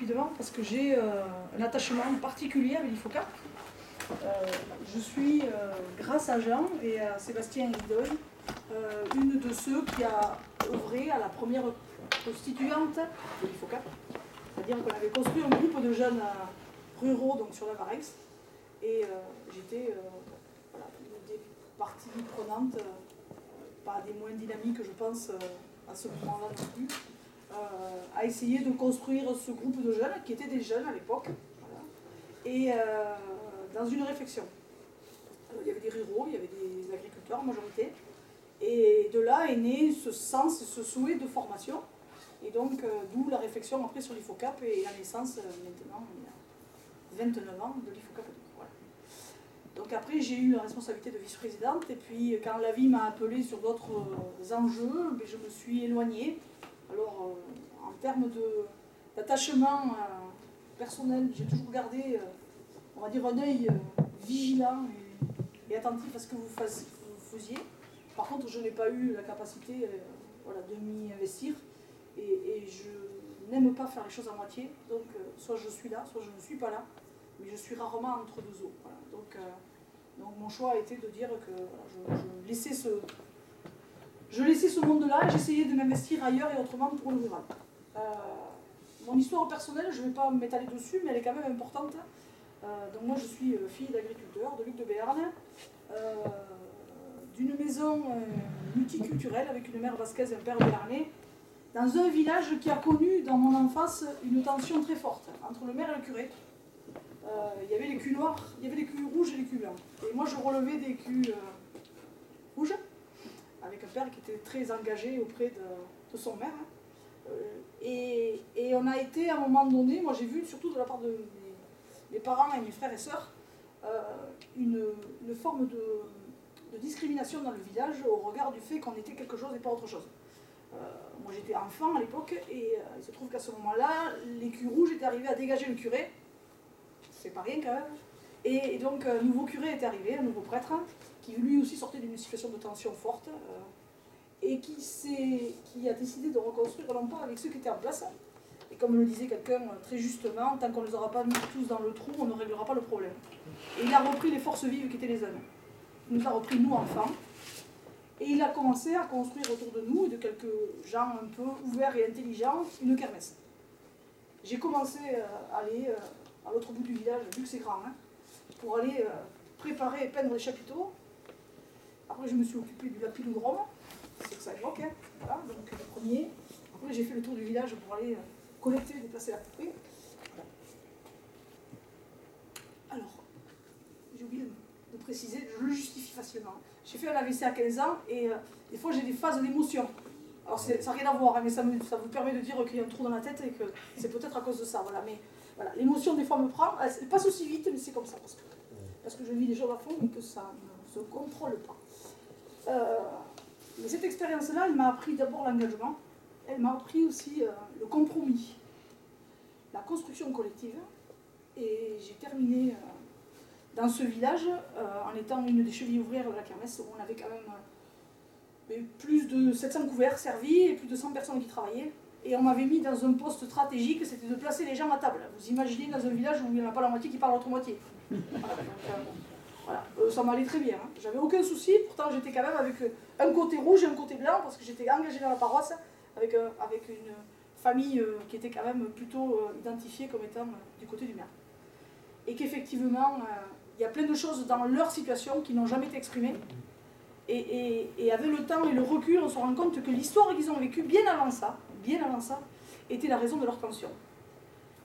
Rapidement, parce que j'ai un attachement particulier avec l'IFOCAP. Je suis, grâce à Jean et à Sébastien Guidoy, une de ceux qui a œuvré à la première constituante de l'IFOCAP. C'est-à-dire qu'on avait construit un groupe de jeunes ruraux donc sur la Varex. Et j'étais voilà, une des parties prenantes, pas des moins dynamiques, je pense, à ce moment-là non plus. À essayer de construire ce groupe de jeunes, qui étaient des jeunes à l'époque, voilà, et dans une réflexion. Il y avait des ruraux, il y avait des agriculteurs en majorité, et de là est né ce sens, ce souhait de formation, et donc d'où la réflexion après sur l'IFOCAP et la naissance maintenant, il y a 29 ans, de l'IFOCAP. Voilà. Donc après j'ai eu la responsabilité de vice-présidente, et puis quand la vie m'a appelée sur d'autres enjeux, je me suis éloignée. Alors, en termes d'attachement personnel, j'ai toujours gardé, on va dire, un œil vigilant et attentif à ce que vous faisiez. Par contre, je n'ai pas eu la capacité voilà, de m'y investir et je n'aime pas faire les choses à moitié. Donc, soit je suis là, soit je ne suis pas là, mais je suis rarement entre deux eaux. Voilà. Donc, mon choix a été de dire que voilà, je laissais ce monde-là et j'essayais de m'investir ailleurs et autrement pour le rural. Mon histoire personnelle, je ne vais pas m'étaler dessus, mais elle est quand même importante. Donc moi, je suis fille d'agriculteur de Luc de Béarn, d'une maison multiculturelle avec une mère basquaise et un père béarnais, dans un village qui a connu dans mon enfance une tension très forte entre le maire et le curé. Il y avait les culs noirs, il y avait les culs rouges et les culs blancs. Et moi, je relevais des culs rouges, avec un père qui était très engagé auprès de son maire. Et on a été, à un moment donné, moi j'ai vu, surtout de la part de mes parents et mes frères et sœurs, une forme de discrimination dans le village au regard du fait qu'on était quelque chose et pas autre chose. Moi j'étais enfant à l'époque, et il se trouve qu'à ce moment-là, les culs rouges étaient arrivés à dégager le curé. C'est pas rien quand même. Et donc un nouveau curé est arrivé, un nouveau prêtre, qui lui aussi sortait d'une situation de tension forte, et qui a décidé de reconstruire non pas avec ceux qui étaient en place. Et comme le disait quelqu'un très justement, tant qu'on ne les aura pas mis tous dans le trou, on ne réglera pas le problème. Et il a repris les forces vives qui étaient les hommes. Il nous a repris, nous, enfants. Et il a commencé à construire autour de nous, et de quelques gens un peu ouverts et intelligents, une kermesse. J'ai commencé à aller à l'autre bout du village, vu que c'est grand, hein, pour aller préparer et peindre les chapiteaux. Après, je me suis occupée du lapidodrome. C'est que ça évoque, hein. Voilà, donc le premier. Après, j'ai fait le tour du village pour aller collecter, déplacer la poupée. Voilà. Alors, j'ai oublié de préciser, je le justifie facilement. J'ai fait un AVC à 15 ans et des fois j'ai des phases d'émotion. Alors, ça n'a rien à voir, hein, mais ça vous permet de dire qu'il y a un trou dans la tête et que c'est peut-être à cause de ça. Voilà. Mais voilà, l'émotion des fois me prend, elle passe aussi vite, mais c'est comme ça, parce que je vis des choses à fond et que ça ne se contrôle pas. Mais cette expérience-là, elle m'a appris d'abord l'engagement, elle m'a appris aussi le compromis, la construction collective. Et j'ai terminé dans ce village en étant une des chevilles ouvrières de la kermesse, où on avait quand même plus de 700 couverts servis et plus de 100 personnes qui travaillaient. Et on m'avait mis dans un poste stratégique, c'était de placer les gens à table. Vous imaginez dans un village où il n'y en a pas la moitié qui parle l'autre moitié. Voilà, donc, voilà. Ça m'allait très bien, hein. J'avais aucun souci, pourtant j'étais quand même avec un côté rouge et un côté blanc, parce que j'étais engagée dans la paroisse avec une famille qui était quand même plutôt identifiée comme étant du côté du maire. Et qu'effectivement, il y a plein de choses dans leur situation qui n'ont jamais été exprimées. Et avec le temps et le recul, on se rend compte que l'histoire qu'ils ont vécue bien avant ça, était la raison de leur tension.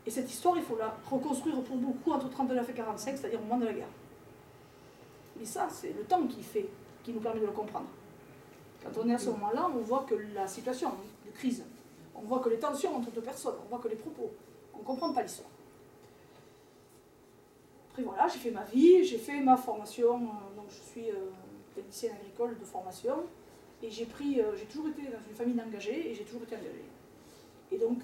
Et cette histoire, il faut la reconstruire pour beaucoup entre 39 et 45, c'est-à-dire au moment de la guerre. Mais ça, c'est le temps qui nous permet de le comprendre. Quand on est à ce moment-là, on voit que la situation de crise, on voit que les tensions entre deux personnes, on voit que les propos, on ne comprend pas l'histoire. Après voilà, j'ai fait ma vie, j'ai fait ma formation, donc je suis technicienne agricole de formation, et j'ai toujours été dans une famille d'engagés, et j'ai toujours été engagée. Et donc,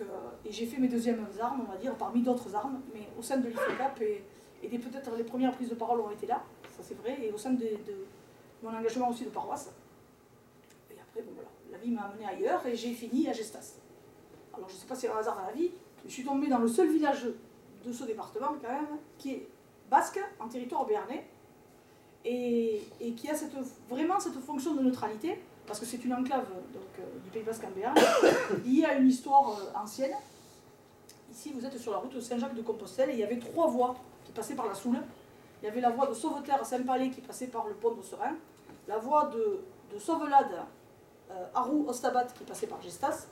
j'ai fait mes deuxièmes armes, on va dire, parmi d'autres armes, mais au sein de l'IFOCAP, et peut-être les premières prises de parole ont été là, ça c'est vrai, et au sein de mon engagement aussi de paroisse. Et après, bon voilà, la vie m'a amené ailleurs, et j'ai fini à Gestas. Alors je ne sais pas si c'est un hasard dans la vie, Je suis tombée dans le seul village de ce département, quand même, qui est basque, en territoire béarnais, et qui a vraiment cette fonction de neutralité, parce que c'est une enclave du Pays basque en Béarn, liée à une histoire ancienne. Ici, vous êtes sur la route de Saint-Jacques-de-Compostelle, et il y avait 3 voies qui passaient par la Soule. Il y avait la voie de Sauveterre-Saint-Palais qui passait par le pont de Serein, la voie de Sauvelade Arroux-Ostabat qui passait par Gestas,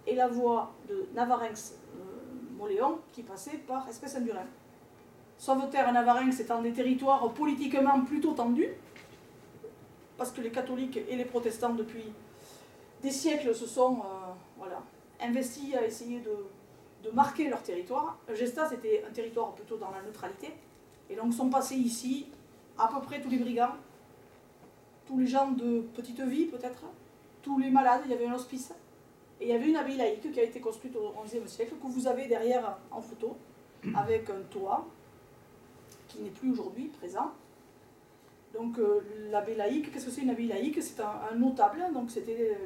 et la voie de Navarinx-Moléon qui passait par Espès-Saint-Burin. Sauveterre et Navarinx étant des territoires politiquement plutôt tendus, parce que les catholiques et les protestants depuis des siècles se sont investis à essayer de marquer leur territoire. Gestas était un territoire plutôt dans la neutralité, et donc sont passés ici à peu près tous les brigands, tous les gens de petite vie peut-être, tous les malades, il y avait un hospice, et il y avait une abbaye laïque qui a été construite au XIe siècle, que vous avez derrière en photo, avec un toit qui n'est plus aujourd'hui présent. Donc l'abbaye laïque, qu'est-ce que c'est une abbaye laïque? C'est un notable, donc c'était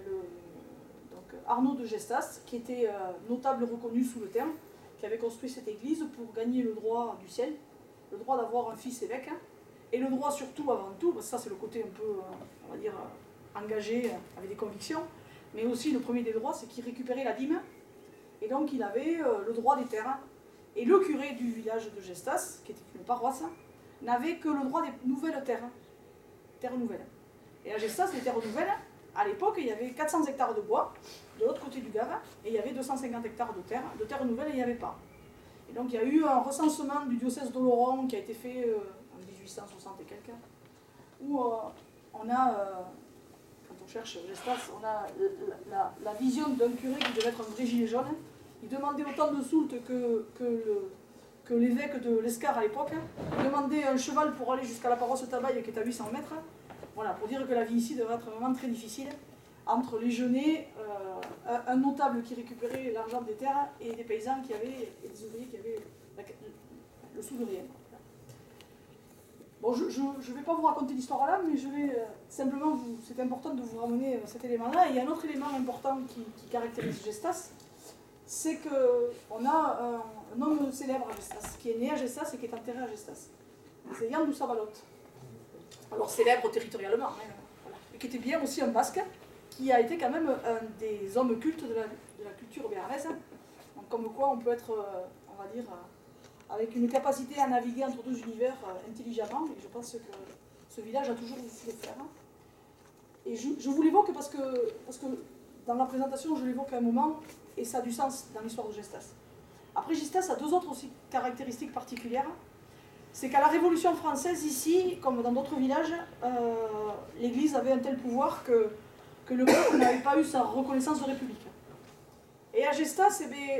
Arnaud de Gestas, qui était notable reconnu sous le terme, qui avait construit cette église pour gagner le droit du ciel, le droit d'avoir un fils évêque, et le droit surtout avant tout, parce que ça c'est le côté un peu, on va dire, engagé, avec des convictions, mais aussi le premier des droits, c'est qu'il récupérait la dîme, et donc il avait le droit des terres. Et le curé du village de Gestas, qui était une paroisse, n'avait que le droit des nouvelles terres nouvelles. Et à Gestas, les terres nouvelles, à l'époque, il y avait 400 hectares de bois, de l'autre côté du Gave, et il y avait 250 hectares de terres nouvelles, et il n'y avait pas. Et donc il y a eu un recensement du diocèse d'Oloron qui a été fait en 1860 et quelques, où on a, quand on cherche Gestas, on a la vision d'un curé qui devait être un vrai gilet jaune. Il demandait autant de soult que l'évêque de l'Escar à l'époque. Il demandait un cheval pour aller jusqu'à la paroisse Tabaille qui est à 800 mètres. Voilà, pour dire que la vie ici devait être vraiment très difficile. Entre les jeûnés, un notable qui récupérait l'argent des terres et des paysans qui avaient, et des ouvriers qui avaient le sou de rien. Bon, je ne vais pas vous raconter l'histoire là, mais je vais simplement c'est important de vous ramener cet élément-là. Et il y a un autre élément important qui caractérise Gestas, c'est qu'on a un homme célèbre à Gestas, qui est né à Gestas et qui est enterré à Gestas. C'est Yann Doussabalotte. Alors célèbre territorialement, hein, voilà. Et qui était bien aussi un basque, qui a été quand même un des hommes cultes de la culture béarnaise. Donc comme quoi on peut être, on va dire, avec une capacité à naviguer entre deux univers intelligemment, et je pense que ce village a toujours su le faire. Et je vous l'évoque parce que dans la présentation, je l'évoque à un moment, et ça a du sens dans l'histoire de Gestas. Après, Gestas a 2 autres aussi caractéristiques particulières. C'est qu'à la Révolution française, ici, comme dans d'autres villages, l'Église avait un tel pouvoir que le peuple n'avait pas eu sa reconnaissance de république. Et à Gestas, eh bien,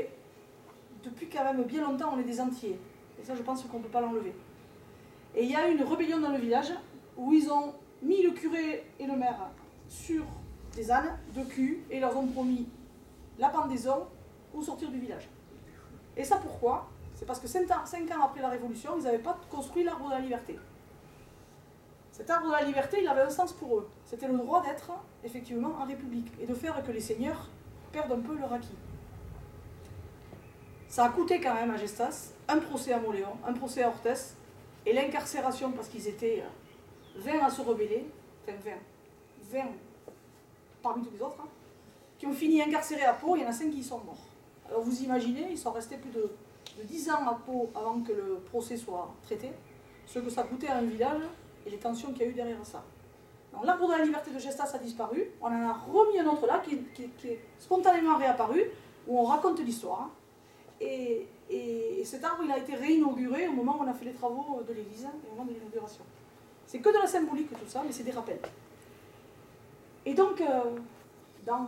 depuis quand même bien longtemps, on est des Antillais. Et ça, je pense qu'on ne peut pas l'enlever. Et il y a eu une rébellion dans le village, où ils ont mis le curé et le maire sur des ânes de cul, et leur ont promis la pendaison ou sortir du village. Et ça pourquoi? C'est parce que 5 ans après la Révolution, ils n'avaient pas construit l'arbre de la liberté. Cet arbre de la liberté, il avait un sens pour eux. C'était le droit d'être, effectivement, en République, et de faire que les seigneurs perdent un peu leur acquis. Ça a coûté quand même à Gestas un procès à Moléon, un procès à Orthès, et l'incarcération, parce qu'ils étaient 20 à se rebeller, enfin 20 parmi tous les autres, hein, qui ont fini incarcérés à Pau, il y en a 5 qui sont morts. Alors vous imaginez, ils sont restés plus de 10 ans à Pau avant que le procès soit traité, ce que ça coûtait à un village et les tensions qu'il y a eu derrière ça. Donc l'arbre de la liberté de Gestas a disparu, on en a remis un autre là qui est spontanément réapparu, où on raconte l'histoire. Et cet arbre il a été réinauguré au moment où on a fait les travaux de l'église, au moment de l'inauguration. C'est que de la symbolique tout ça, mais c'est des rappels. Et donc, dans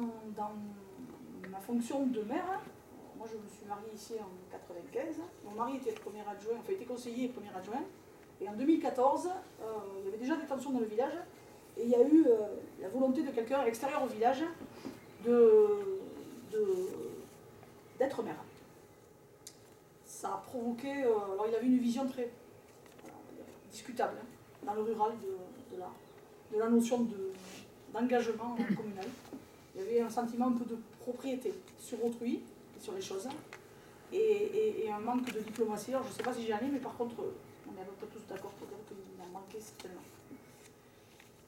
ma fonction de mère, moi je me suis mariée ici en 1995, mon mari était premier adjoint, enfin était conseiller et premier adjoint, et en 2014, il y avait déjà des tensions dans le village, et il y a eu la volonté de quelqu'un à l'extérieur au village d'être maire. Ça a provoqué, alors il avait une vision très discutable hein, dans le rural de la notion d'engagement communal. Il y avait un sentiment un peu de propriété sur autrui et sur les choses. et un manque de diplomatie. Alors je ne sais pas si j'y allais, mais par contre, on est à peu près tous d'accord pour dire qu'il en manquait certainement.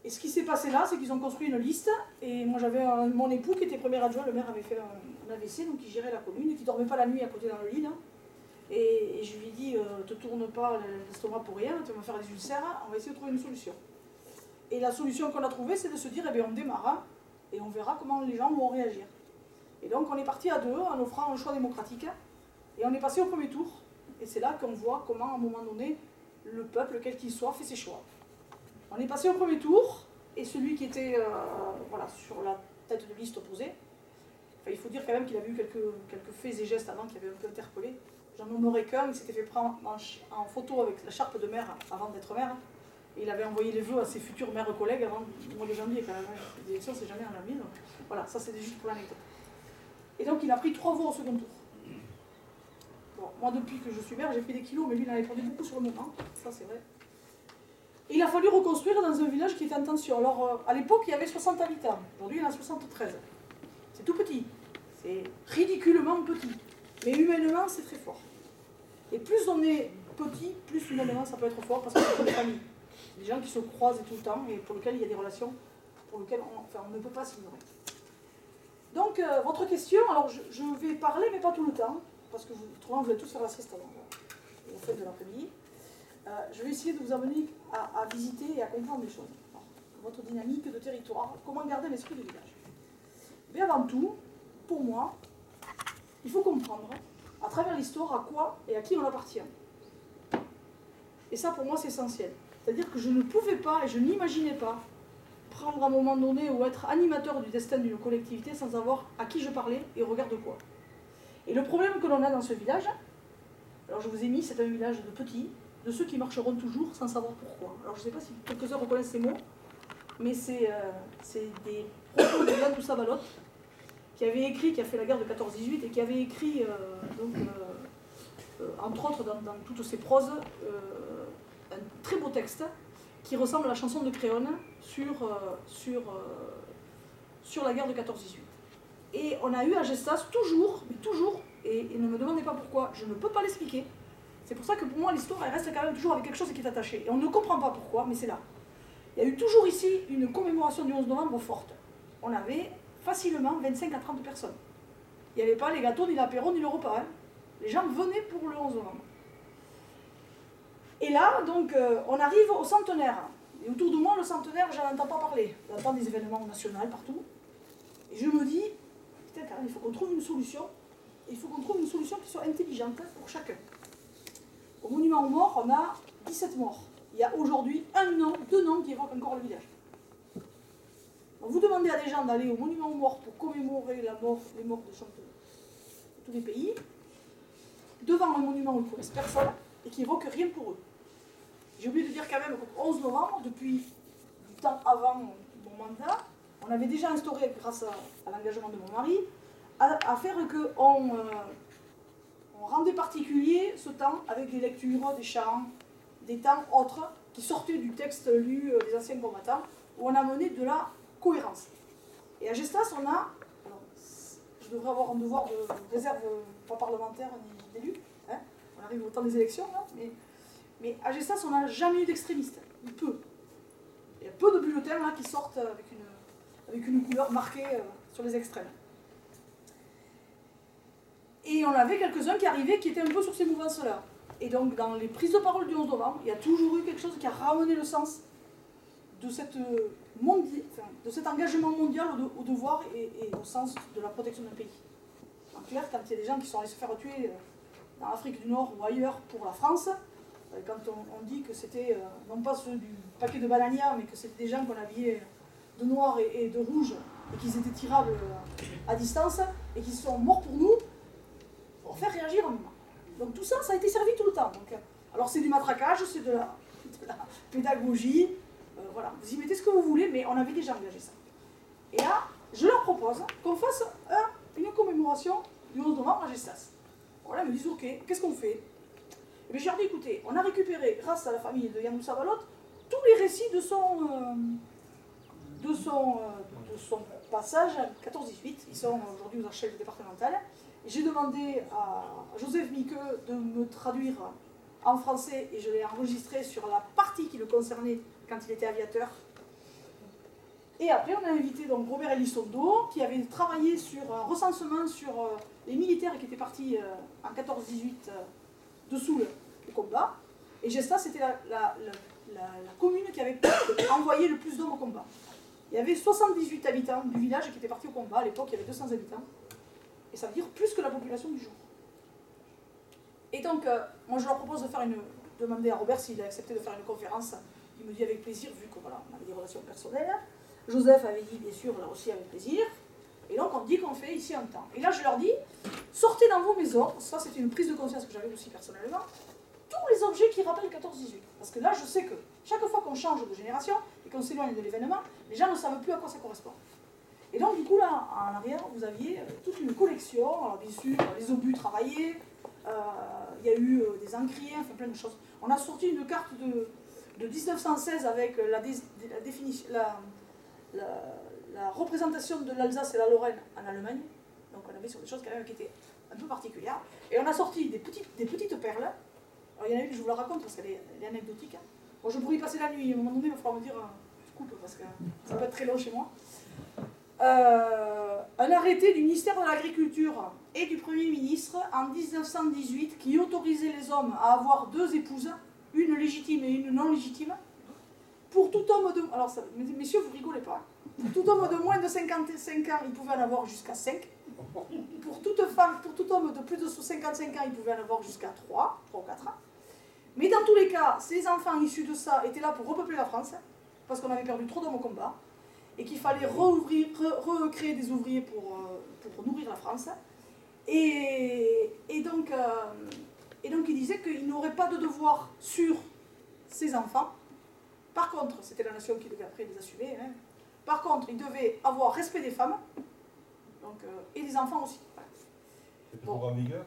Et ce qui s'est passé là, c'est qu'ils ont construit une liste, et moi j'avais mon époux qui était premier adjoint, le maire avait fait un AVC, donc il gérait la commune, et qui ne dormait pas la nuit à côté dans le lit, là. Et je lui ai dit, te tourne pas l'estomac pour rien, tu vas me faire des ulcères, on va essayer de trouver une solution. Et la solution qu'on a trouvée, c'est de se dire, eh bien on démarre, hein, et on verra comment les gens vont réagir. Et donc on est parti à deux, en offrant un choix démocratique, et on est passé au premier tour, et c'est là qu'on voit comment, à un moment donné, le peuple, quel qu'il soit, fait ses choix. On est passé au premier tour, et celui qui était voilà, sur la tête de liste opposée, enfin, il faut dire quand même qu'il avait eu quelques faits et gestes avant qui avaient un peu interpellé. J'en nommerai qu'un, il s'était fait prendre en photo avec la charpe de maire avant d'être maire, et il avait envoyé les vœux à ses futurs maires collègues avant le mois de janvier quand même. Les élections, c'est jamais en janvier, donc voilà, ça c'est juste pour l'anecdote. Et donc il a pris 3 voix au second tour. Bon, moi depuis que je suis maire, j'ai pris des kilos, mais lui il en avait perdu beaucoup sur le moment, ça c'est vrai. Et il a fallu reconstruire dans un village qui était en tension. Alors, à l'époque, il y avait 60 habitants. Aujourd'hui, il y en a 73. C'est tout petit. C'est ridiculement petit. Mais humainement, c'est très fort. Et plus on est petit, plus humainement, ça peut être fort parce que c'est une famille. Des gens qui se croisent tout le temps et pour lesquels il y a des relations pour lesquelles on ne peut pas s'ignorer. Donc, votre question, alors je vais parler, mais pas tout le temps, parce que autrement, vous allez tous faire la sieste avant la fin de l'après-midi. Je vais essayer de vous amener à visiter et à comprendre des choses. Alors, votre dynamique de territoire, comment garder l'esprit du village. Mais avant tout, pour moi, il faut comprendre, à travers l'histoire, à quoi et à qui on appartient. Et ça, pour moi, c'est essentiel. C'est-à-dire que je ne pouvais pas et je n'imaginais pas prendre à un moment donné ou être animateur du destin d'une collectivité sans savoir à qui je parlais et au regard de quoi. Et le problème que l'on a dans ce village, alors je vous ai mis, c'est un village de petits, de ceux qui marcheront toujours sans savoir pourquoi. Alors je ne sais pas si quelques-uns reconnaissent ces mots, mais c'est des propos de Yann Sabalot, qui avait écrit, qui a fait la guerre de 14-18, et qui avait écrit, entre autres dans toutes ses proses, un très beau texte qui ressemble à la chanson de Créone sur la guerre de 14-18. Et on a eu à Gestas toujours, et ne me demandez pas pourquoi, je ne peux pas l'expliquer. C'est pour ça que pour moi l'histoire elle reste quand même toujours avec quelque chose qui est attaché. Et on ne comprend pas pourquoi, mais c'est là. Il y a eu toujours ici une commémoration du 11 novembre forte. On avait facilement 25 à 30 personnes. Il n'y avait pas les gâteaux, ni l'apéro, ni le repas. Hein. Les gens venaient pour le 11 novembre. Et là, donc, on arrive au centenaire. Et autour de moi, le centenaire, je n'en entends pas parler. J'entends des événements nationaux partout. Et je me dis, putain, quand même, il faut qu'on trouve une solution. Il faut qu'on trouve une solution qui soit intelligente pour chacun. Au monument aux morts, on a 17 morts. Il y a aujourd'hui 2 noms qui évoquent encore le village. Donc vous demandez à des gens d'aller au monument aux morts pour commémorer les morts de tous les pays, devant un monument où ils ne connaissent personne et qui évoque rien pour eux. J'ai oublié de dire quand même qu'au 11 novembre, depuis du temps avant mon mandat, on avait déjà instauré, grâce à l'engagement de mon mari, à faire qu'on rendait particulier ce temps avec des lectures, des chants, des temps autres qui sortaient du texte lu des anciens combattants, où on a mené de la cohérence. Et à Gestas, on a, alors, je devrais avoir un devoir de réserve pas parlementaire ni d'élu, hein, on arrive au temps des élections, là, mais à Gestas, on n'a jamais eu d'extrémistes, peu. Il y a peu de bulletins là, qui sortent avec une couleur marquée sur les extrêmes. Et on avait quelques-uns qui arrivaient qui étaient un peu sur ces mouvances-là. Et donc, dans les prises de parole du 11 novembre, il y a toujours eu quelque chose qui a ramené le sens de, de cet engagement mondial au devoir et au sens de la protection d'un pays. En clair, quand il y a des gens qui sont allés se faire tuer dans l'Afrique du Nord ou ailleurs pour la France, quand on dit que c'était, non pas ceux du paquet de Balania, mais que c'était des gens qu'on habillait de noir et de rouge, et qu'ils étaient tirables à distance, et qu'ils sont morts pour nous, pour faire réagir un moment. Donc tout ça, ça a été servi tout le temps. Donc, alors c'est du matraquage, c'est de la pédagogie, voilà, vous y mettez ce que vous voulez, mais on avait déjà engagé ça. Et là, je leur propose qu'on fasse une commémoration du 11 novembre à Gestas. Voilà, ils me disent, ok, qu'est-ce qu'on fait? Et bien je leur dis, écoutez, on a récupéré, grâce à la famille de Yannou Sabalot, tous les récits de son passage à 14-18. Ils sont aujourd'hui aux archives départementales. J'ai demandé à Joseph Miqueux de me traduire en français et je l'ai enregistré sur la partie qui le concernait quand il était aviateur. Et après, on a invité donc Robert Elizondo, qui avait travaillé sur un recensement sur les militaires qui étaient partis en 14-18 de Soule au combat. Et Gesta, c'était la commune qui avait envoyé le plus d'hommes au combat. Il y avait 78 habitants du village qui étaient partis au combat. À l'époque, il y avait 200 habitants. Et ça veut dire plus que la population du jour. Et donc, moi, je leur propose de demander à Robert s'il a accepté de faire une conférence. Il me dit avec plaisir, vu qu'on voilà, avait des relations personnelles. Joseph avait dit, bien sûr, là aussi avec plaisir. Et donc, on dit qu'on fait ici un temps. Et là, je leur dis, sortez dans vos maisons. Ça, c'est une prise de conscience que j'avais aussi personnellement. Tous les objets qui rappellent 14-18. Parce que là, je sais que chaque fois qu'on change de génération et qu'on s'éloigne de l'événement, les gens ne savent plus à quoi ça correspond. Et donc, du coup, là, en arrière, vous aviez toute une collection. Alors, bien sûr, les obus travaillés. Il y a eu des encriers, enfin plein de choses. On a sorti une carte de 1916 avec la représentation de l'Alsace et la Lorraine en Allemagne. Donc on avait sur des choses quand même qui étaient un peu particulières. Et on a sorti des petites perles. Alors il y en a une, je vous la raconte parce qu'elle est anecdotique. Bon, je pourrais y passer la nuit, à un moment donné, il va falloir me dire, je coupe parce que ça peut être très long chez moi. Un arrêté du ministère de l'Agriculture et du Premier ministre en 1918 qui autorisait les hommes à avoir 2 épouses, une légitime et une non légitime, pour tout homme de... Alors, ça, messieurs, vous rigolez pas. Pour tout homme de moins de 55 ans, il pouvait en avoir jusqu'à 5. Pour toute femme, pour tout homme de plus de 55 ans, il pouvait en avoir jusqu'à 3 ou 4 ans. Mais dans tous les cas, ces enfants issus de ça étaient là pour repeupler la France, parce qu'on avait perdu trop d'hommes au combat, et qu'il fallait recréer des ouvriers pour nourrir la France. Et donc il disait qu'il n'aurait pas de devoir sur ses enfants. Par contre, c'était la nation qui devait après les assumer. Hein. Par contre, il devait avoir respect des femmes, donc, et des enfants aussi. C'est toujours en vigueur ?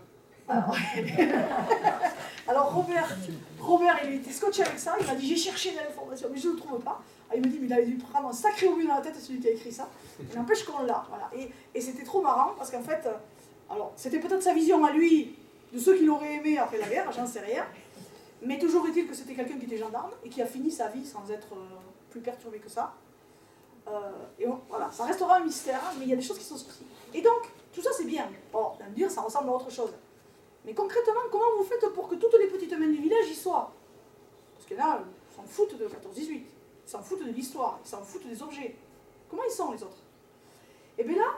Alors Robert, il était scotché avec ça, il m'a dit j'ai cherché l'information, mais je ne le trouve pas. Il me dit mais il avait dû prendre un sacré obus dans la tête celui qui a écrit ça. Il n'empêche qu'on l'a. Voilà. Et c'était trop marrant parce qu'en fait, alors c'était peut-être sa vision à lui de ceux qu'il aurait aimé après la guerre, j'en sais rien. Mais toujours est-il que c'était quelqu'un qui était gendarme et qui a fini sa vie sans être plus perturbé que ça. Et voilà, ça restera un mystère, mais il y a des choses qui sont sorties. Et donc, tout ça c'est bien. Bon, on va me dire, ça ressemble à autre chose. Mais concrètement, comment vous faites pour que toutes les petites mains du village y soient? Parce que là, ils s'en foutent de 14-18, ils s'en foutent de l'histoire, ils s'en foutent des objets. Comment ils sont les autres? Et bien là,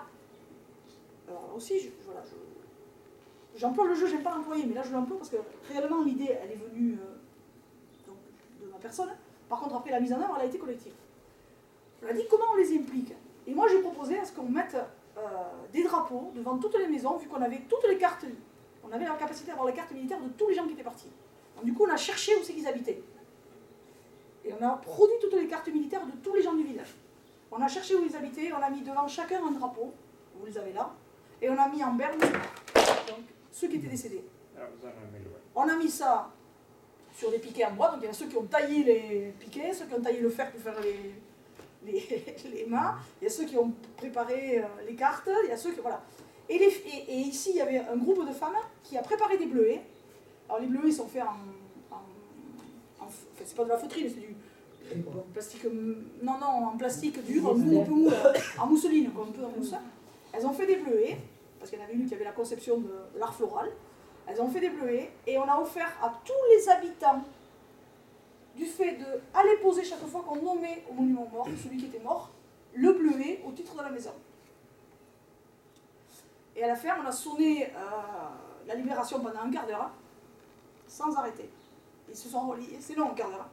alors là aussi, j'emploie le jeu, j'aime pas l'employer, mais là je l'emploie parce que réellement l'idée, elle est venue donc, de ma personne. Par contre, après la mise en œuvre, elle a été collective. On a dit comment on les implique. Et moi, j'ai proposé à ce qu'on mette des drapeaux devant toutes les maisons, vu qu'on avait toutes les cartes. On avait la capacité d'avoir la carte militaire de tous les gens qui étaient partis. Donc, du coup, on a cherché où c'est qu'ils habitaient. Et on a produit toutes les cartes militaires de tous les gens du village. On a cherché où ils habitaient, on a mis devant chacun un drapeau, vous les avez là, et on a mis en berne donc, ceux qui étaient décédés. On a mis ça sur des piquets en bois, donc il y a ceux qui ont taillé les piquets, ceux qui ont taillé le fer pour faire les mâts, il y a ceux qui ont préparé les cartes, il y a ceux qui... Voilà. Et ici, il y avait un groupe de femmes qui a préparé des bleuets. Alors les bleuets, ils sont faits enfin, c'est pas de la feutrine, c'est du plastique... Non, en plastique dur, mou, un peu mou, en mousseline, quoi, un peu en mousse. Elles ont fait des bleuets, parce qu'il y en avait une qui avait la conception de l'art floral. Elles ont fait des bleuets, et on a offert à tous les habitants du fait d'aller poser chaque fois qu'on nommait au monument mort, celui qui était mort, le bleuet au titre de la maison. Et à la fin, on a sonné la libération pendant un quart d'heure, sans arrêter. Ils se sont reliés, c'est long, un quart d'heure.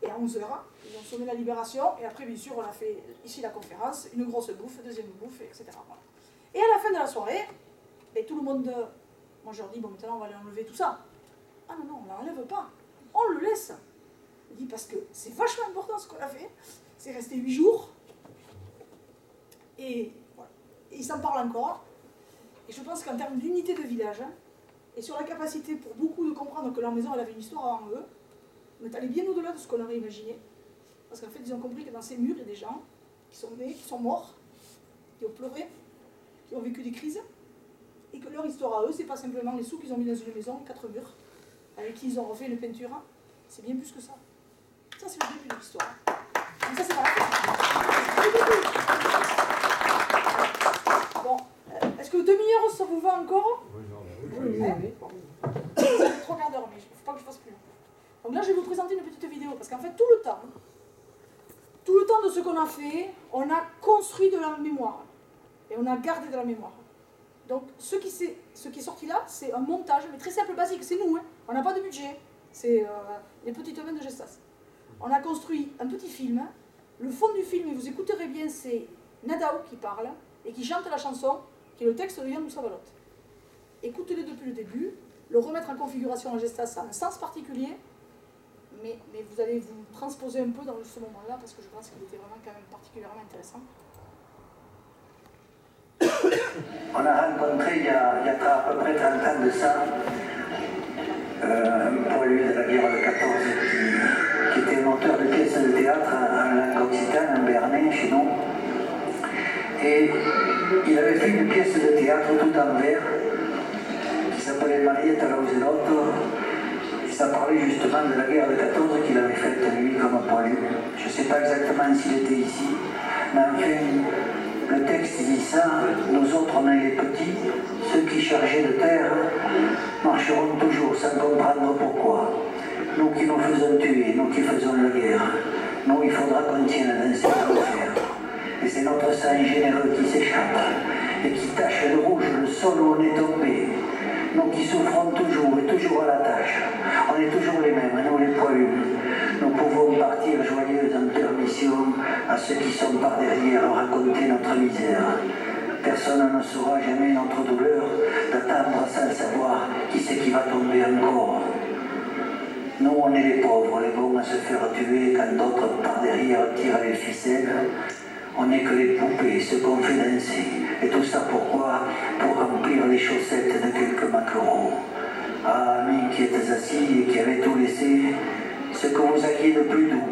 Et à 11h, ils ont sonné la libération, et après, bien sûr, on a fait ici la conférence, une grosse bouffe, deuxième bouffe, etc. Voilà. Et à la fin de la soirée, et tout le monde... Moi, je leur dis, bon, maintenant, on va aller enlever tout ça. Ah non, on ne l'enlève pas. On le laisse. Je dis, parce que c'est vachement important ce qu'on a fait. C'est resté 8 jours. Et voilà. Et ils s'en parlent encore. Et je pense qu'en termes d'unité de village, et sur la capacité pour beaucoup de comprendre que leur maison, elle avait une histoire avant eux, on est allé bien au-delà de ce qu'on aurait imaginé. Parce qu'en fait, ils ont compris que dans ces murs, il y a des gens qui sont nés, qui sont morts, qui ont pleuré, qui ont vécu des crises, et que leur histoire à eux, c'est pas simplement les sous qu'ils ont mis dans une maison, 4 murs, avec qui ils ont refait une peinture. C'est bien plus que ça. Ça, c'est le début de l'histoire. Mais ça, c'est pas la fin. Bon, est-ce que demi-heure, ça vous va encore? Oui. Ça fait 3 quarts d'heure, mais il ne faut pas que je fasse plus. Donc là, je vais vous présenter une petite vidéo, parce qu'en fait, tout le temps de ce qu'on a fait, on a construit de la mémoire. Et on a gardé de la mémoire. Donc, ce qui est sorti là, c'est un montage, mais très simple, basique. C'est nous, hein. On n'a pas de budget. C'est les petites mains de Gestas. On a construit un petit film. Le fond du film, et vous écouterez bien, c'est Nadao qui parle et qui chante la chanson, qui est le texte de Yann Moussa-Valot. Écoutez-le depuis le début. Le remettre en configuration en Gestas, ça a un sens particulier. Mais vous allez vous transposer un peu dans ce moment-là, parce que je pense qu'il était vraiment quand même particulièrement intéressant. On a rencontré il y a à peu près 30 ans de ça un poilu de la guerre de 14 qui était un auteur de pièces de théâtre en langue occitane, en béarnais, chez nous. Et il avait fait une pièce de théâtre tout en vers qui s'appelait Mariette à Lauselotte. Ça parlait justement de la guerre de 14 qu'il avait faite lui comme poilu. Je ne sais pas exactement s'il était ici, mais enfin, le texte dit ça, nous autres on est les petits, ceux qui chargés de terre marcheront toujours sans comprendre pourquoi. Nous qui nous faisons tuer, nous qui faisons la guerre, nous il faudra qu'on tienne dans cette enfer. Et c'est notre sang généreux qui s'échappe et qui tache de rouge le sol où on est tombé. Nous qui souffrons toujours et toujours à la tâche, on est toujours les mêmes, nous les poilus. Nous pouvons partir joyeux en permission à ceux qui sont par derrière raconter notre misère. Personne ne saura jamais notre douleur d'attendre sans savoir qui c'est qui va tomber encore. Nous, on est les pauvres, les bons à se faire tuer quand d'autres par derrière tirent les ficelles. On n'est que les poupées, ceux qu'on fait danser. Et tout ça pourquoi? Pour remplir les chaussettes de quelques maquereaux. Ah, amis qui êtes assis et qui avez tout laissé, ce que vous aviez de plus doux,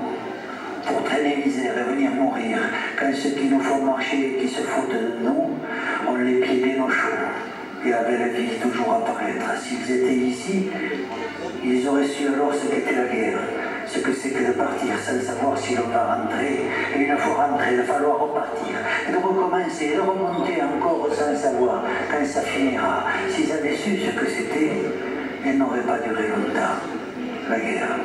pour traîner misère et venir mourir, quand ceux qui nous font marcher et qui se foutent de nous, ont les pieds des nos chauds. Et la belle vie toujours apparaître. S'ils étaient ici, ils auraient su alors ce qu'était la guerre. Ce que c'est que de partir sans savoir si l'on va rentrer, et une fois rentré, il va falloir repartir, et de recommencer, et de remonter encore sans savoir quand ça finira. S'ils avaient su ce que c'était, elle n'aurait pas duré longtemps, la guerre.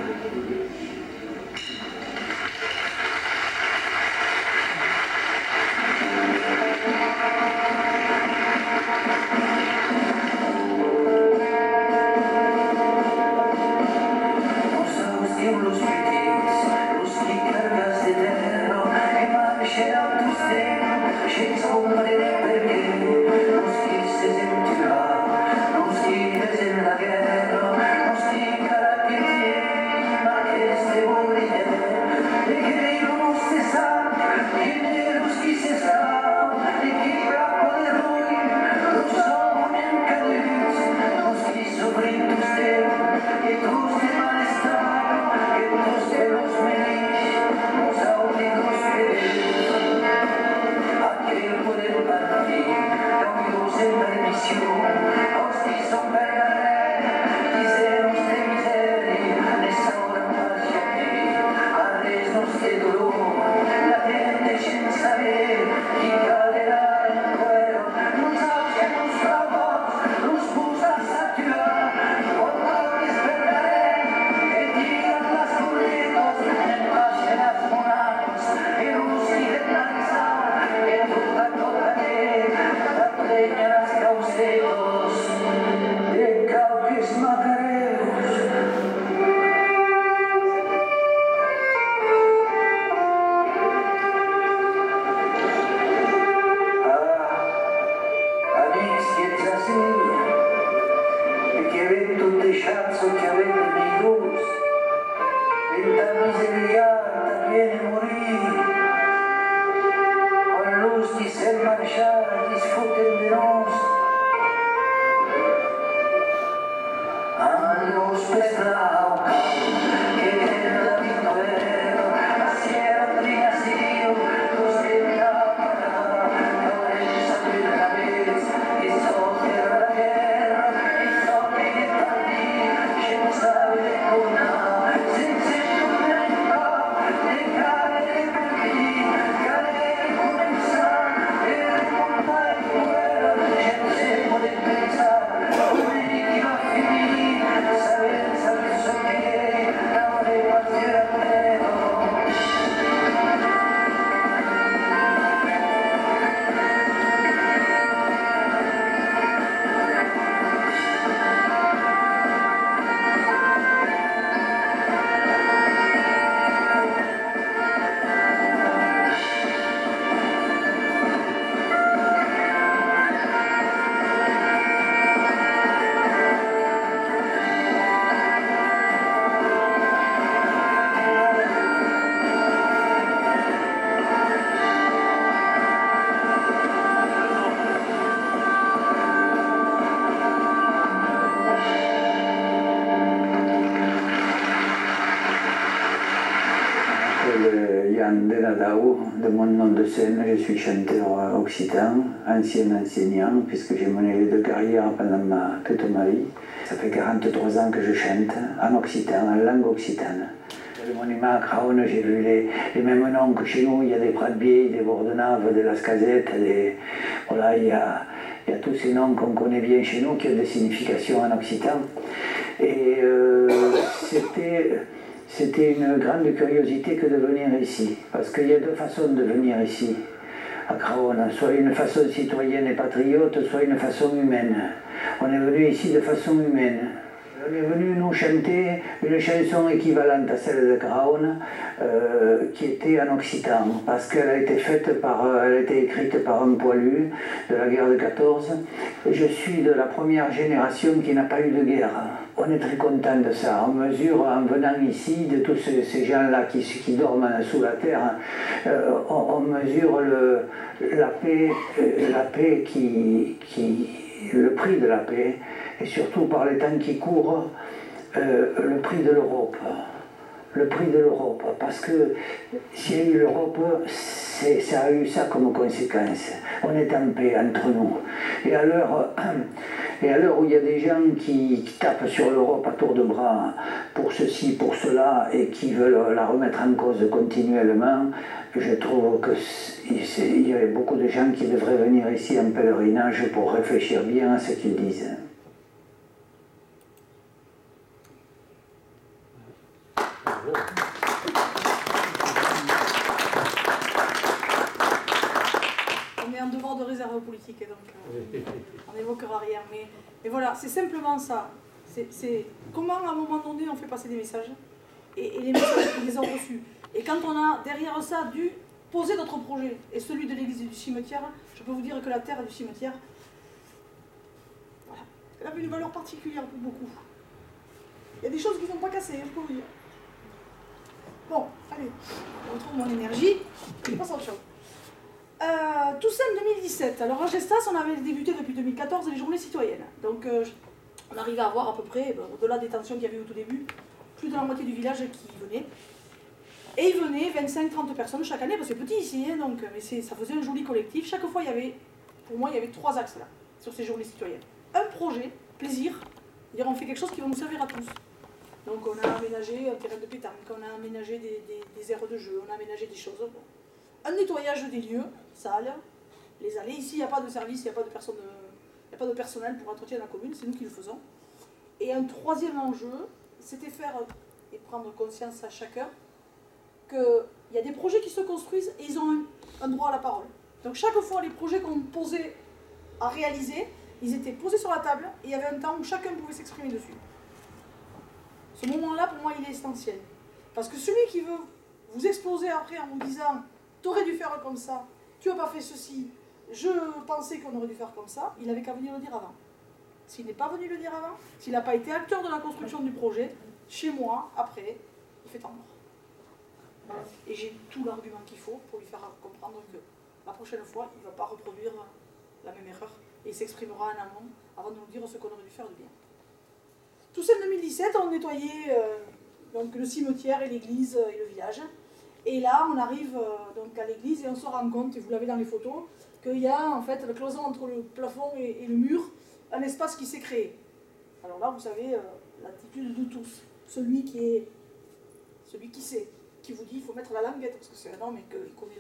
m'appelle Yann Denadao, de mon nom de scène, je suis chanteur occitan, ancien enseignant, puisque j'ai mené les deux carrières pendant toute ma vie. Ça fait 43 ans que je chante en occitan, en langue occitane. Le monument à Craonne, j'ai vu les mêmes noms que chez nous, il y a des Prat-de-Vieille, des Bordenaves, des Las Casettes, voilà, il y a tous ces noms qu'on connaît bien chez nous qui ont des significations en occitan. Et c'était une grande curiosité que de venir ici, parce qu'il y a deux façons de venir ici, à Craonne, soit une façon citoyenne et patriote, soit une façon humaine. On est venu ici de façon humaine. On est venu nous chanter une chanson équivalente à celle de Craonne, qui était en occitan, parce qu'elle a été écrite par un poilu de la guerre de 14. Et je suis de la première génération qui n'a pas eu de guerre. On est très content de ça. On mesure, en venant ici, de tous ces gens-là qui dorment sous la terre, on mesure la paix le prix de la paix, et surtout par les temps qui courent, le prix de l'Europe. Le prix de l'Europe, parce que s'il y a eu l'Europe, ça a eu ça comme conséquence. On est en paix entre nous. Et à l'heure où il y a des gens qui tapent sur l'Europe à tour de bras pour ceci, pour cela, et qui veulent la remettre en cause continuellement, je trouve qu'il y a beaucoup de gens qui devraient venir ici en pèlerinage pour réfléchir bien à ce qu'ils disent. On est en devoir de réserve politique, donc on n'évoquera rien. Mais voilà, c'est simplement ça. C'est comment à un moment donné on fait passer des messages et les messages ils les ont reçus. Et quand on a derrière ça dû poser notre projet, et celui de l'église et du cimetière, je peux vous dire que la terre du cimetière, voilà, elle avait une valeur particulière pour beaucoup. Il y a des choses qui ne sont pas cassées, je peux vous dire. Bon, allez, on retrouve mon énergie, je passe à autre chose. Toussaint 2017. Alors à Gestas, on avait débuté depuis 2014 les journées citoyennes. Donc on arrivait à avoir à peu près, au-delà des tensions qu'il y avait au tout début, plus de la moitié du village qui venait. Et il venait 25-30 personnes chaque année, parce que c'est petit ici, hein, donc, mais ça faisait un joli collectif. Chaque fois, pour moi, il y avait 3 axes là, sur ces journées citoyennes. Un projet, plaisir, c'est-à-dire on fait quelque chose qui va nous servir à tous. Donc on a aménagé un terrain de pétanque, on a aménagé des aires de jeu, on a aménagé des choses. Bon. Un nettoyage des lieux, salles, les allées. Ici, il n'y a pas de service, il n'y a pas de personnel pour entretien de la commune, c'est nous qui le faisons. Et un troisième enjeu, c'était faire et prendre conscience à chacun qu'il y a des projets qui se construisent et ils ont un droit à la parole. Donc chaque fois, les projets qu'on posait à réaliser, ils étaient posés sur la table et il y avait un temps où chacun pouvait s'exprimer dessus. Ce moment-là, pour moi, il est essentiel. Parce que celui qui veut vous exploser après en vous disant « t'aurais dû faire comme ça, tu n'as pas fait ceci, je pensais qu'on aurait dû faire comme ça », il n'avait qu'à venir le dire avant. S'il n'est pas venu le dire avant, s'il n'a pas été acteur de la construction du projet, chez moi, après, il fait temps mort. Et j'ai tout l'argument qu'il faut pour lui faire comprendre que la prochaine fois, il ne va pas reproduire la même erreur et il s'exprimera en amont avant de nous dire ce qu'on aurait dû faire de bien. Toussaint 2017, on nettoyait donc le cimetière et l'église et le village. Et là, on arrive donc à l'église et on se rend compte, et vous l'avez dans les photos, qu'il y a en fait le cloison entre le plafond et le mur, un espace qui s'est créé. Alors là, vous savez, l'attitude de tous. Celui qui sait, qui vous dit qu'il faut mettre la languette, parce que c'est un homme et qu'il connaît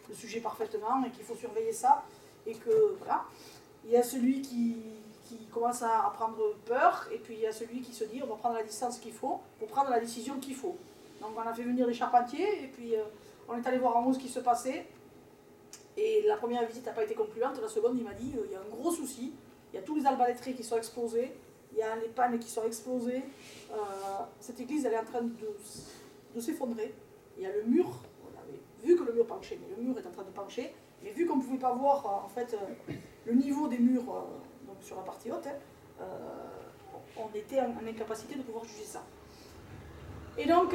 le sujet parfaitement et qu'il faut surveiller ça. Et que, voilà. Il y a celui qui commence à prendre peur, et puis il y a celui qui se dit on va prendre la distance qu'il faut pour prendre la décision qu'il faut. Donc on a fait venir les charpentiers, et puis on est allé voir en haut ce qui se passait. Et la première visite n'a pas été concluante, la seconde il m'a dit il y a un gros souci, il y a tous les arbalétriers qui sont explosés, il y a les pannes qui sont explosées, cette église elle est en train de s'effondrer, il y a le mur, on avait vu que le mur penchait, mais le mur est en train de pencher, mais vu qu'on ne pouvait pas voir en fait le niveau des murs donc sur la partie haute, on était en incapacité de pouvoir juger ça. Et donc,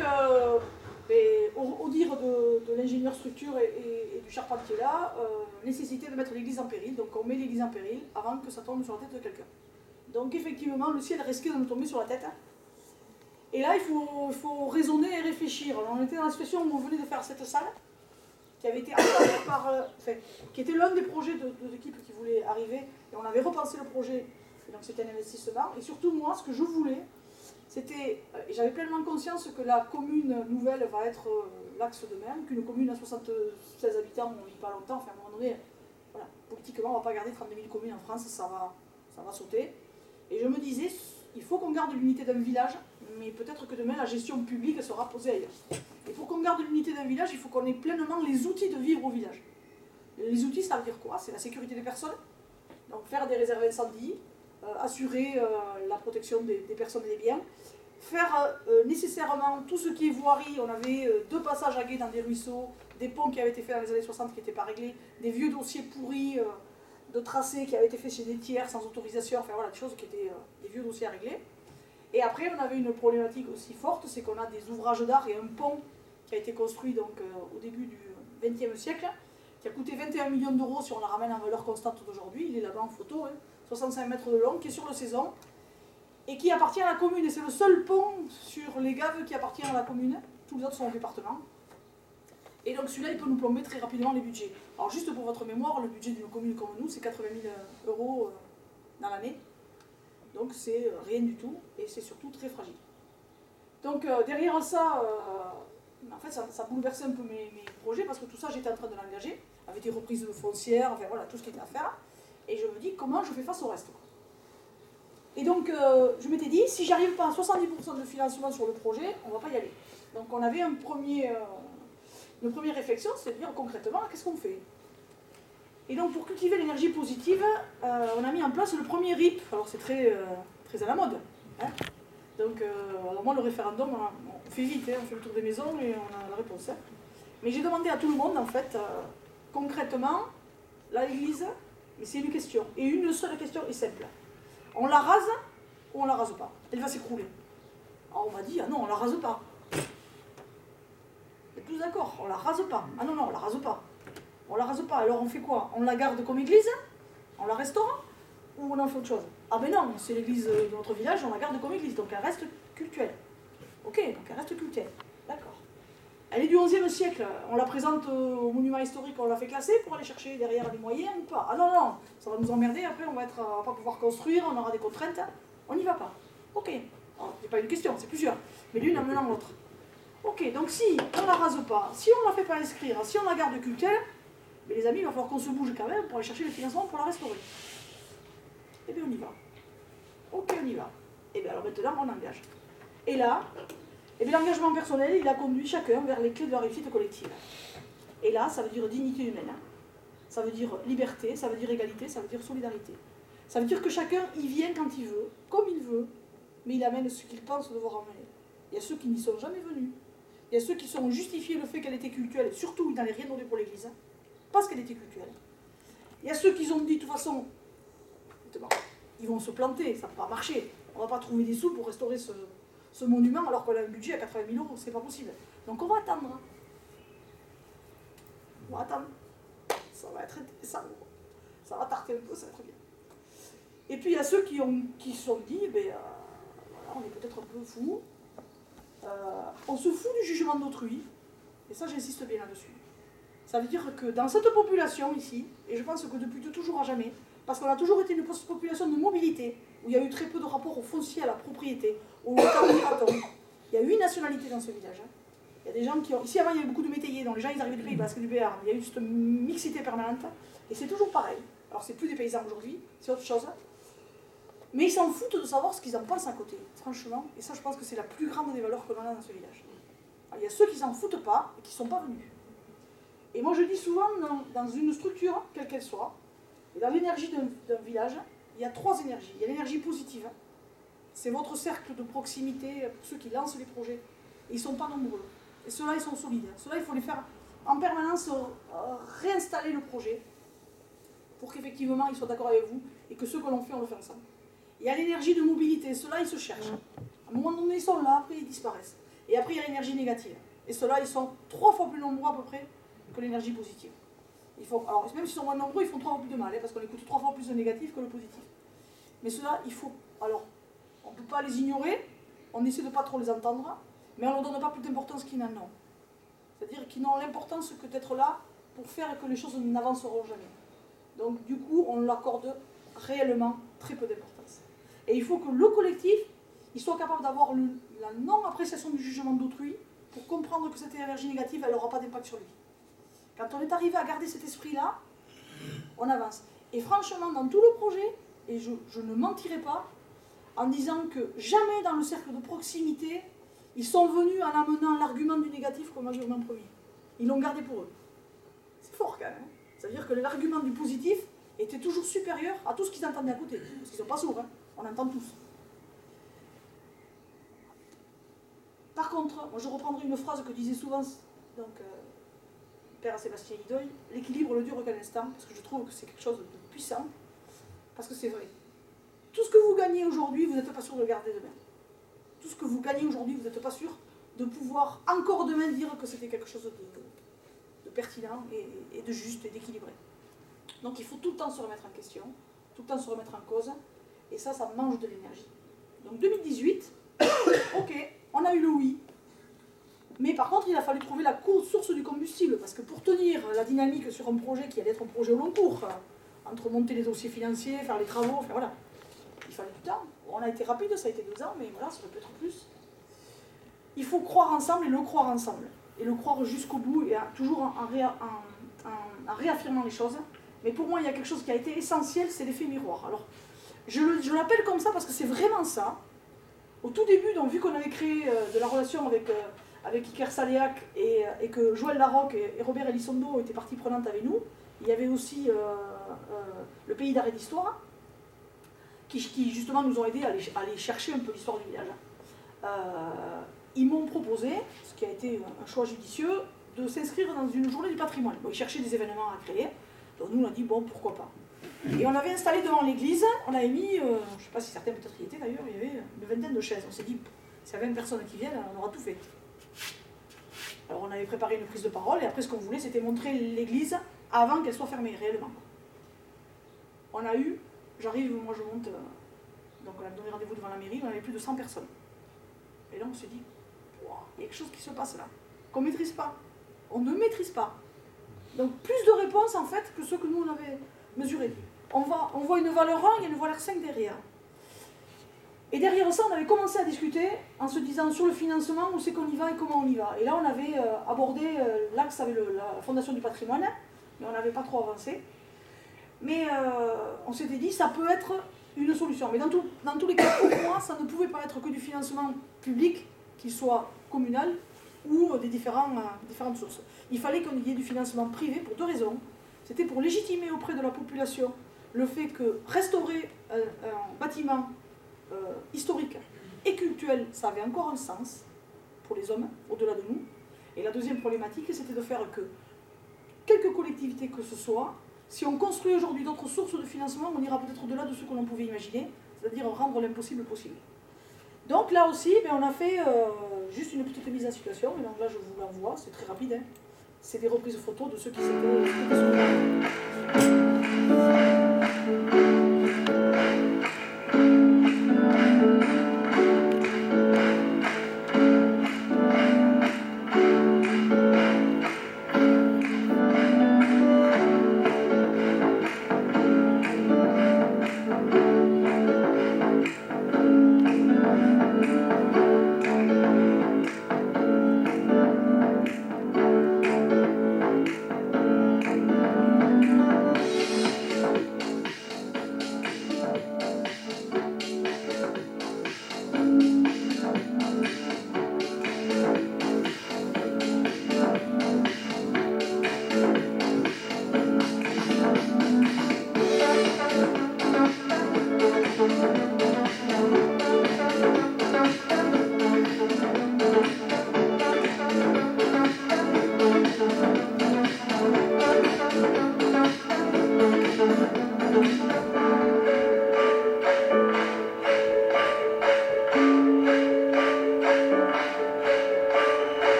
au dire de l'ingénieur structure et du charpentier là, nécessité de mettre l'église en péril, donc on met l'église en péril avant que ça tombe sur la tête de quelqu'un. Donc effectivement, le ciel risquait de nous tomber sur la tête. Et là, il faut raisonner et réfléchir. Alors, on était dans la situation où on venait de faire cette salle, qui avait été installée par... qui était l'un des projets de l'équipe qui voulait arriver, et on avait repensé le projet, et donc c'était un investissement. Et surtout, moi, ce que je voulais, c'était... et j'avais pleinement conscience que la commune nouvelle va être l'axe de même, qu'une commune à 76 habitants, on ne vit pas longtemps, enfin, à un moment donné, voilà, politiquement, on ne va pas garder 32 000 communes en France, ça va sauter. Et je me disais, il faut qu'on garde l'unité d'un village, mais peut-être que demain la gestion publique sera posée ailleurs. Et pour qu'on garde l'unité d'un village, il faut qu'on ait pleinement les outils de vivre au village. Les outils, ça veut dire quoi? C'est la sécurité des personnes, donc faire des réserves incendies, assurer la protection des personnes et des biens, faire nécessairement tout ce qui est voirie. On avait 2 passages à gué dans des ruisseaux, des ponts qui avaient été faits dans les années 60 qui n'étaient pas réglés, des vieux dossiers pourris de tracés qui avaient été faits chez des tiers sans autorisation, enfin voilà, des choses qui étaient des vieux dossiers à régler. Et après, on avait une problématique aussi forte, c'est qu'on a des ouvrages d'art et un pont qui a été construit donc, au début du XXe siècle, qui a coûté 21 millions d'euros si on la ramène en valeur constante d'aujourd'hui. Il est là-bas en photo, 65 mètres de long, qui est sur le Saison, et qui appartient à la commune. Et c'est le seul pont sur les Gaves qui appartient à la commune. Tous les autres sont au département. Et donc celui-là, il peut nous plomber très rapidement les budgets. Alors juste pour votre mémoire, le budget d'une commune comme nous, c'est 80 000 euros dans l'année. Donc c'est rien du tout, et c'est surtout très fragile. Donc derrière ça, en fait, ça bouleversait un peu mes projets, parce que tout ça, j'étais en train de l'engager, avec des reprises de foncières, enfin voilà, tout ce qui était à faire. Et je me dis, comment je fais face au reste? Et donc, je m'étais dit, si j'arrive pas à 70% de financement sur le projet, on ne va pas y aller. Donc on avait une première réflexion, c'est de dire concrètement, qu'est-ce qu'on fait? Et donc pour cultiver l'énergie positive, on a mis en place le premier RIP. Alors c'est très à la mode. Hein. Donc alors moi le référendum, on fait vite, hein, on fait le tour des maisons et on a la réponse. Hein. Mais j'ai demandé à tout le monde en fait, concrètement, l'église, mais c'est une question. Et une seule question est simple. On la rase ou on la rase pas? Elle va s'écrouler. Alors on m'a dit, ah non, on la rase pas. Vous êtes tous d'accord? On la rase pas. Ah non, non, on la rase pas. On la rase pas, alors on fait quoi? On la garde comme église? On la restaure? Ou on en fait autre chose? Ah ben non, c'est l'église de notre village, on la garde comme église, donc elle reste cultuelle. Ok, donc elle reste cultuelle. D'accord. Elle est du XIe siècle, on la présente au monument historique, on la fait classer pour aller chercher derrière des moyens ou pas? Ah non, non, ça va nous emmerder, après on va pas pouvoir construire, on aura des contraintes, on n'y va pas. Ok, c'est pas une question, c'est plusieurs, mais l'une amenant l'autre. Ok, donc si on la rase pas, si on la fait pas inscrire, si on la garde cultuelle, mais les amis, il va falloir qu'on se bouge quand même pour aller chercher le financement pour la restaurer. Eh bien, on y va. Ok, on y va. Et bien, alors maintenant, on engage. Et là, eh bien, l'engagement personnel, il a conduit chacun vers les clés de la réussite collective. Et là, ça veut dire dignité humaine, ça veut dire liberté, ça veut dire égalité, ça veut dire solidarité. Ça veut dire que chacun y vient quand il veut, comme il veut, mais il amène ce qu'il pense devoir emmener. Il y a ceux qui n'y sont jamais venus. Il y a ceux qui sont justifiés le fait qu'elle était cultuelle, surtout il n'en est rien donné pour l'église. Parce qu'elle était cultuelle. Il y a ceux qui ont dit de toute façon, ils vont se planter, ça ne va pas marcher. On ne va pas trouver des sous pour restaurer ce monument alors qu'on a un budget à 80 000 euros, c'est pas possible. Donc on va attendre. On va attendre. Ça va être intéressant. Ça va tarter un peu, ça va être bien. Et puis il y a ceux qui se sont dit, voilà, on est peut-être un peu fous. On se fout du jugement d'autrui. Et ça, j'insiste bien là-dessus. Ça veut dire que dans cette population ici, et je pense que depuis toujours à jamais, parce qu'on a toujours été une population de mobilité, où il y a eu très peu de rapport au foncier, à la propriété, au local migratoire. Il y a 8 nationalités dans ce village. Il y a des gens qui ont... Ici avant il y avait beaucoup de métayers, donc les gens ils arrivaient du Pays Basque, du Béarn. Il y a eu cette mixité permanente, et c'est toujours pareil. Alors c'est plus des paysans aujourd'hui, c'est autre chose. Mais ils s'en foutent de savoir ce qu'ils en pensent à côté, franchement. Et ça je pense que c'est la plus grande des valeurs que l'on a dans ce village. Alors, il y a ceux qui s'en foutent pas, et qui ne sont pas venus. Et moi je dis souvent, dans une structure, quelle qu'elle soit, et dans l'énergie d'un village, il y a 3 énergies. Il y a l'énergie positive, c'est votre cercle de proximité pour ceux qui lancent les projets. Et ils ne sont pas nombreux. Et ceux-là, ils sont solides. Ceux-là, il faut les faire en permanence réinstaller le projet pour qu'effectivement ils soient d'accord avec vous et que ce que l'on fait, on le fait ensemble. Il y a l'énergie de mobilité. Ceux-là, ils se cherchent. À un moment donné, ils sont là, après ils disparaissent. Et après, il y a l'énergie négative. Et ceux-là, ils sont 3 fois plus nombreux à peu près que l'énergie positive. Alors, même s'ils sont moins nombreux, ils font 3 fois plus de mal, parce qu'on écoute 3 fois plus de négatif que le positif. Mais ceux-là, il faut... Alors, on ne peut pas les ignorer, on essaie de pas trop les entendre, mais on ne leur donne pas plus d'importance qu'ils n'en ont. C'est-à-dire qu'ils n'ont l'importance que d'être là pour faire que les choses n'avanceront jamais. Donc du coup, on l'accorde réellement très peu d'importance. Et il faut que le collectif, il soit capable d'avoir la non-appréciation du jugement d'autrui pour comprendre que cette énergie négative, elle n'aura pas d'impact sur lui. Quand on est arrivé à garder cet esprit-là, on avance. Et franchement, dans tout le projet, et je ne mentirai pas, en disant que jamais dans le cercle de proximité, ils sont venus en amenant l'argument du négatif comme argument premier. Ils l'ont gardé pour eux. C'est fort quand même. Hein. Ça veut dire que l'argument du positif était toujours supérieur à tout ce qu'ils entendaient à côté. Parce qu'ils ne sont pas sourds, hein. On entend tous. Par contre, moi je reprendrai une phrase que disait souvent donc, Père Sébastien Hidoy, l'équilibre le dure qu'un instant, parce que je trouve que c'est quelque chose de puissant, parce que c'est vrai. Tout ce que vous gagnez aujourd'hui, vous n'êtes pas sûr de le garder demain. Tout ce que vous gagnez aujourd'hui, vous n'êtes pas sûr de pouvoir encore demain dire que c'était quelque chose de pertinent et de juste et d'équilibré. Donc il faut tout le temps se remettre en question, tout le temps se remettre en cause, et ça mange de l'énergie. Donc 2018, ok, on a eu le oui. Mais par contre, il a fallu trouver la source du combustible, parce que pour tenir la dynamique sur un projet qui allait être un projet au long cours, entre monter les dossiers financiers, faire les travaux, enfin voilà, il fallait du temps. On a été rapide, ça a été 2 ans, mais voilà, ça peut être plus. Il faut croire ensemble et le croire ensemble. Et le croire jusqu'au bout, et toujours en réaffirmant les choses. Mais pour moi, il y a quelque chose qui a été essentiel, c'est l'effet miroir. Alors, je l'appelle comme ça parce que c'est vraiment ça. Au tout début, donc, vu qu'on avait créé de la relation avec Iker Saléac et que Joël Larocque et Robert Elizondo étaient partie prenante avec nous, il y avait aussi le Pays d'Arrêt d'Histoire, qui justement nous ont aidés à aller chercher un peu l'histoire du village. Ils m'ont proposé, ce qui a été un choix judicieux, de s'inscrire dans une journée du patrimoine. Bon, ils cherchaient des événements à créer, donc nous on a dit bon, pourquoi pas. Et on avait installé devant l'église, on avait mis, je ne sais pas si certains peut-être y étaient d'ailleurs, il y avait une vingtaine de chaises. On s'est dit, s'il y a 20 personnes qui viennent, on aura tout fait. Alors on avait préparé une prise de parole, et après ce qu'on voulait c'était montrer l'église avant qu'elle soit fermée, réellement. On a eu, j'arrive, moi je monte, donc on a donné rendez-vous devant la mairie, on avait plus de 100 personnes. Et là on s'est dit, wow, il y a quelque chose qui se passe là, qu'on ne maîtrise pas. On ne maîtrise pas. Donc plus de réponses en fait que ce que nous on avait mesuré. On voit une valeur 1, il y a une valeur 5 derrière. Et derrière ça, on avait commencé à discuter en se disant sur le financement, où c'est qu'on y va et comment on y va. Et là, on avait abordé l'axe avec la Fondation du patrimoine, mais on n'avait pas trop avancé. Mais on s'était dit, ça peut être une solution. Mais dans tous les cas, pour moi, ça ne pouvait pas être que du financement public, qu'il soit communal, ou des différentes sources. Il fallait qu'on y ait du financement privé pour 2 raisons. C'était pour légitimer auprès de la population le fait que restaurer un bâtiment historique et culturel, ça avait encore un sens pour les hommes, au-delà de nous. Et la deuxième problématique, c'était de faire que, quelque collectivité que ce soit, si on construit aujourd'hui d'autres sources de financement, on ira peut-être au-delà de ce que l'on pouvait imaginer, c'est-à-dire rendre l'impossible possible. Donc là aussi, on a fait juste une petite mise en situation, et donc là je vous l'envoie, c'est très rapide, hein. C'est des reprises photos de ceux qui s'étaient sur le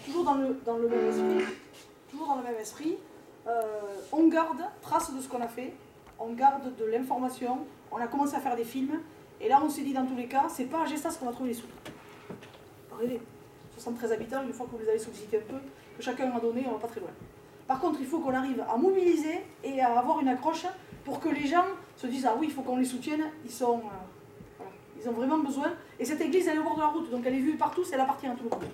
toujours dans le même esprit. Toujours dans le même esprit. On garde trace de ce qu'on a fait, on garde de l'information, on a commencé à faire des films, et là on s'est dit dans tous les cas, c'est pas à Gestas qu'on va trouver les sous. Regardez, 73 habitants, une fois que vous les avez sollicité un peu, que chacun a donné, on va pas très loin. Par contre, il faut qu'on arrive à mobiliser et à avoir une accroche pour que les gens se disent ah oui, il faut qu'on les soutienne, ils ont vraiment besoin. Et cette église, elle est au bord de la route, donc elle est vue partout, elle appartient à tout le monde.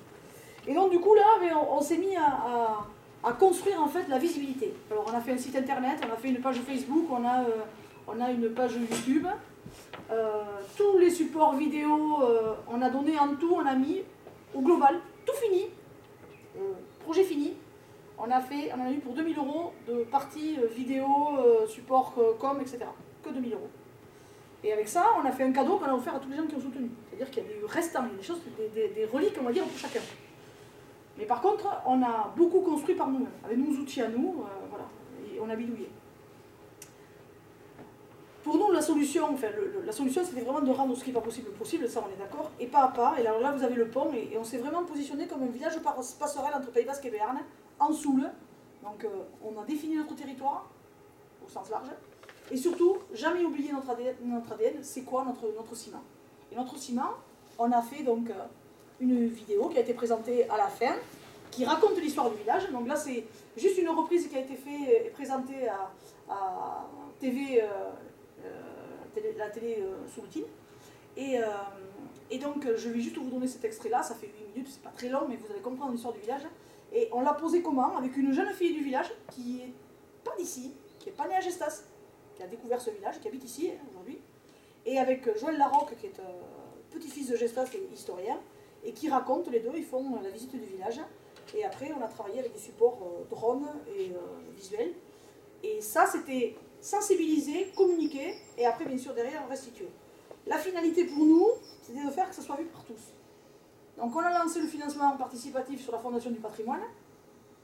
Et donc du coup là, on s'est mis à construire en fait la visibilité. Alors on a fait un site internet, on a fait une page Facebook, on a une page YouTube. Tous les supports vidéo, on a donné en tout, on a mis au global, tout fini, projet fini. On en a eu pour 2000 € de partie vidéo, support com, etc. Que 2000 €. Et avec ça, on a fait un cadeau qu'on a offert à tous les gens qui ont soutenu. C'est-à-dire qu'il y a des restants, des choses, des reliques, on va dire, pour chacun. Mais par contre, on a beaucoup construit par nous-mêmes, avec nos outils à nous, voilà, et on a bidouillé. Pour nous, la solution, c'était vraiment de rendre ce qui n'est pas possible, ça on est d'accord, et pas à pas. Et là, vous avez le pont, et on s'est vraiment positionné comme un village passerelle entre Pays Basque et Béarn, en Soule. Donc on a défini notre territoire, au sens large, et surtout, jamais oublier notre ADN, c'est quoi notre ciment. Et notre ciment, on a fait donc une vidéo qui a été présentée à la fin, qui raconte l'histoire du village. Donc là, c'est juste une reprise qui a été faite et présentée à TV, la télé Souloutine. Et donc, je vais juste vous donner cet extrait-là, ça fait 8 minutes, c'est pas très long, mais vous allez comprendre l'histoire du village. Et on l'a posé comment? Avec une jeune fille du village qui n'est pas d'ici, qui n'est pas née à Gestas, qui a découvert ce village, qui habite ici aujourd'hui, et avec Joël Larocque, qui est petit-fils de Gestas et historien, et qui raconte, les deux, ils font la visite du village. Et après, on a travaillé avec des supports drones et visuels. Et ça, c'était sensibiliser, communiquer, et après, bien sûr, derrière, restituer. La finalité pour nous, c'était de faire que ça soit vu par tous. Donc, on a lancé le financement participatif sur la Fondation du patrimoine.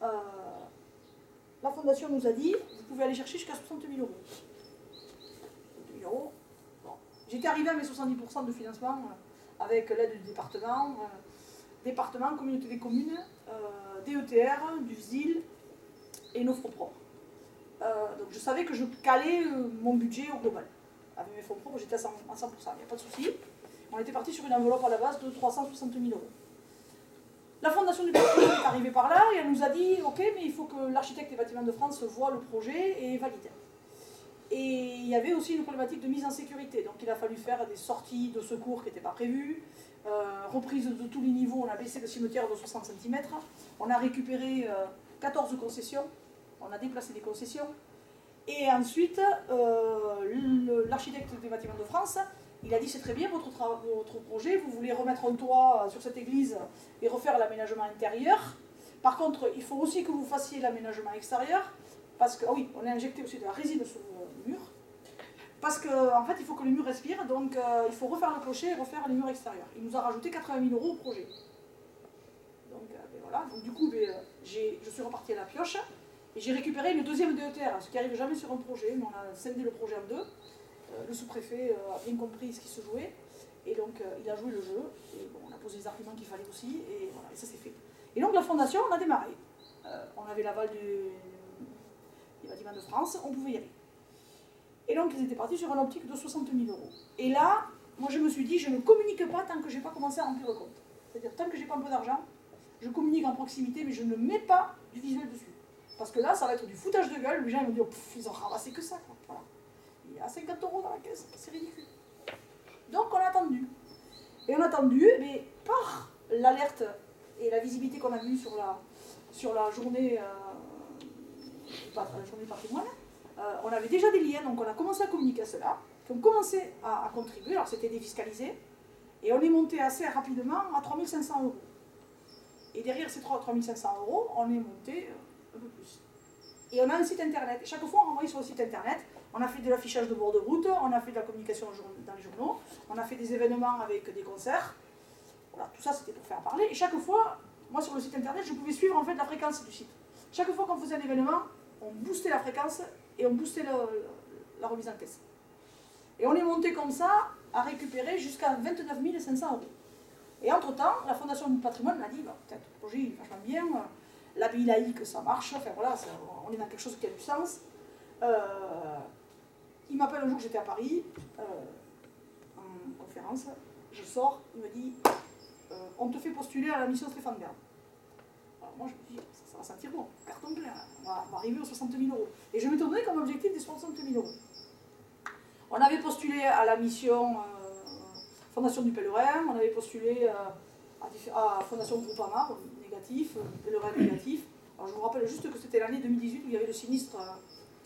La Fondation nous a dit, vous pouvez aller chercher jusqu'à 60 000 €. 60 000 €. Bon. J'étais arrivé à mes 70% de financement avec l'aide du département, communauté des communes, DETR, du ZIL et nos fonds propres. Donc je savais que je calais mon budget au global. Avec mes fonds propres, j'étais à 100%, il n'y a pas de souci. On était parti sur une enveloppe à la base de 360 000 €. La Fondation du patrimoine est arrivée par là et elle nous a dit ok, mais il faut que l'architecte des bâtiments de France voit le projet et valide. Et il y avait aussi une problématique de mise en sécurité, donc il a fallu faire des sorties de secours qui n'étaient pas prévues, reprise de tous les niveaux, on a baissé le cimetière de 60 cm, on a récupéré 14 concessions, on a déplacé des concessions, et ensuite l'architecte des bâtiments de France, il a dit c'est très bien votre projet, vous voulez remettre un toit sur cette église et refaire l'aménagement intérieur, par contre il faut aussi que vous fassiez l'aménagement extérieur, parce que, oui, on a injecté aussi de la résine sur le mur, parce qu'en fait, il faut que le mur respire, donc il faut refaire le clocher et refaire les murs extérieurs. Il nous a rajouté 80 000 € au projet. Donc, voilà, donc du coup, je suis repartie à la pioche, et j'ai récupéré une deuxième DETR, ce qui n'arrive jamais sur un projet, mais on a scindé le projet en deux. Le sous-préfet a bien compris ce qui se jouait, et donc il a joué le jeu, et bon, on a posé les arguments qu'il fallait aussi, et voilà, et ça s'est fait. Et donc la fondation, on a démarré. On avait l'aval des bâtiments de France, on pouvait y aller. Et donc ils étaient partis sur une optique de 60 000 €. Et là, moi je me suis dit, je ne communique pas tant que je n'ai pas commencé à remplir le compte. C'est-à-dire, tant que je n'ai pas un peu d'argent, je communique en proximité, mais je ne mets pas du visuel dessus. Parce que là, ça va être du foutage de gueule, les gens vont dire, ils ont ramassé que ça, quoi. Voilà. Il y a 50 € dans la caisse, c'est ridicule. Donc on a attendu. Et on a attendu, mais par l'alerte et la visibilité qu'on a vue sur la journée patrimoine, on avait déjà des liens, donc on a commencé à communiquer à cela, qui ont commencé à contribuer, alors c'était défiscalisé, et on est monté assez rapidement à 3 500 €. Et derrière ces 3 500 €, on est monté un peu plus. Et on a un site internet, et chaque fois on renvoie sur le site internet, on a fait de l'affichage de bord de route, on a fait de la communication dans les journaux, on a fait des événements avec des concerts, voilà, tout ça c'était pour faire parler, et chaque fois, moi sur le site internet, je pouvais suivre en fait la fréquence du site. Chaque fois qu'on faisait un événement, on boostait la fréquence et on boostait la remise en caisse. Et on est monté comme ça à récupérer jusqu'à 29 500 €. Et entre-temps, la Fondation du patrimoine m'a dit, bah, peut-être le projet il est vachement bien, l'abbaye laïque ça marche, enfin voilà, on est dans quelque chose qui a du sens. Il m'appelle un jour que j'étais à Paris, en conférence, je sors, il me dit, on te fait postuler à la mission Stéphane Bern. Alors moi je me dis, ça va sentir bon, carton plein, on va arriver aux 60 000 €. Et je m'étais donné comme objectif des 60 000 €. On avait postulé à la mission Fondation du Pèlerin, on avait postulé à Fondation Groupama, négatif, Pèlerin négatif. Alors je vous rappelle juste que c'était l'année 2018 où il y avait le sinistre.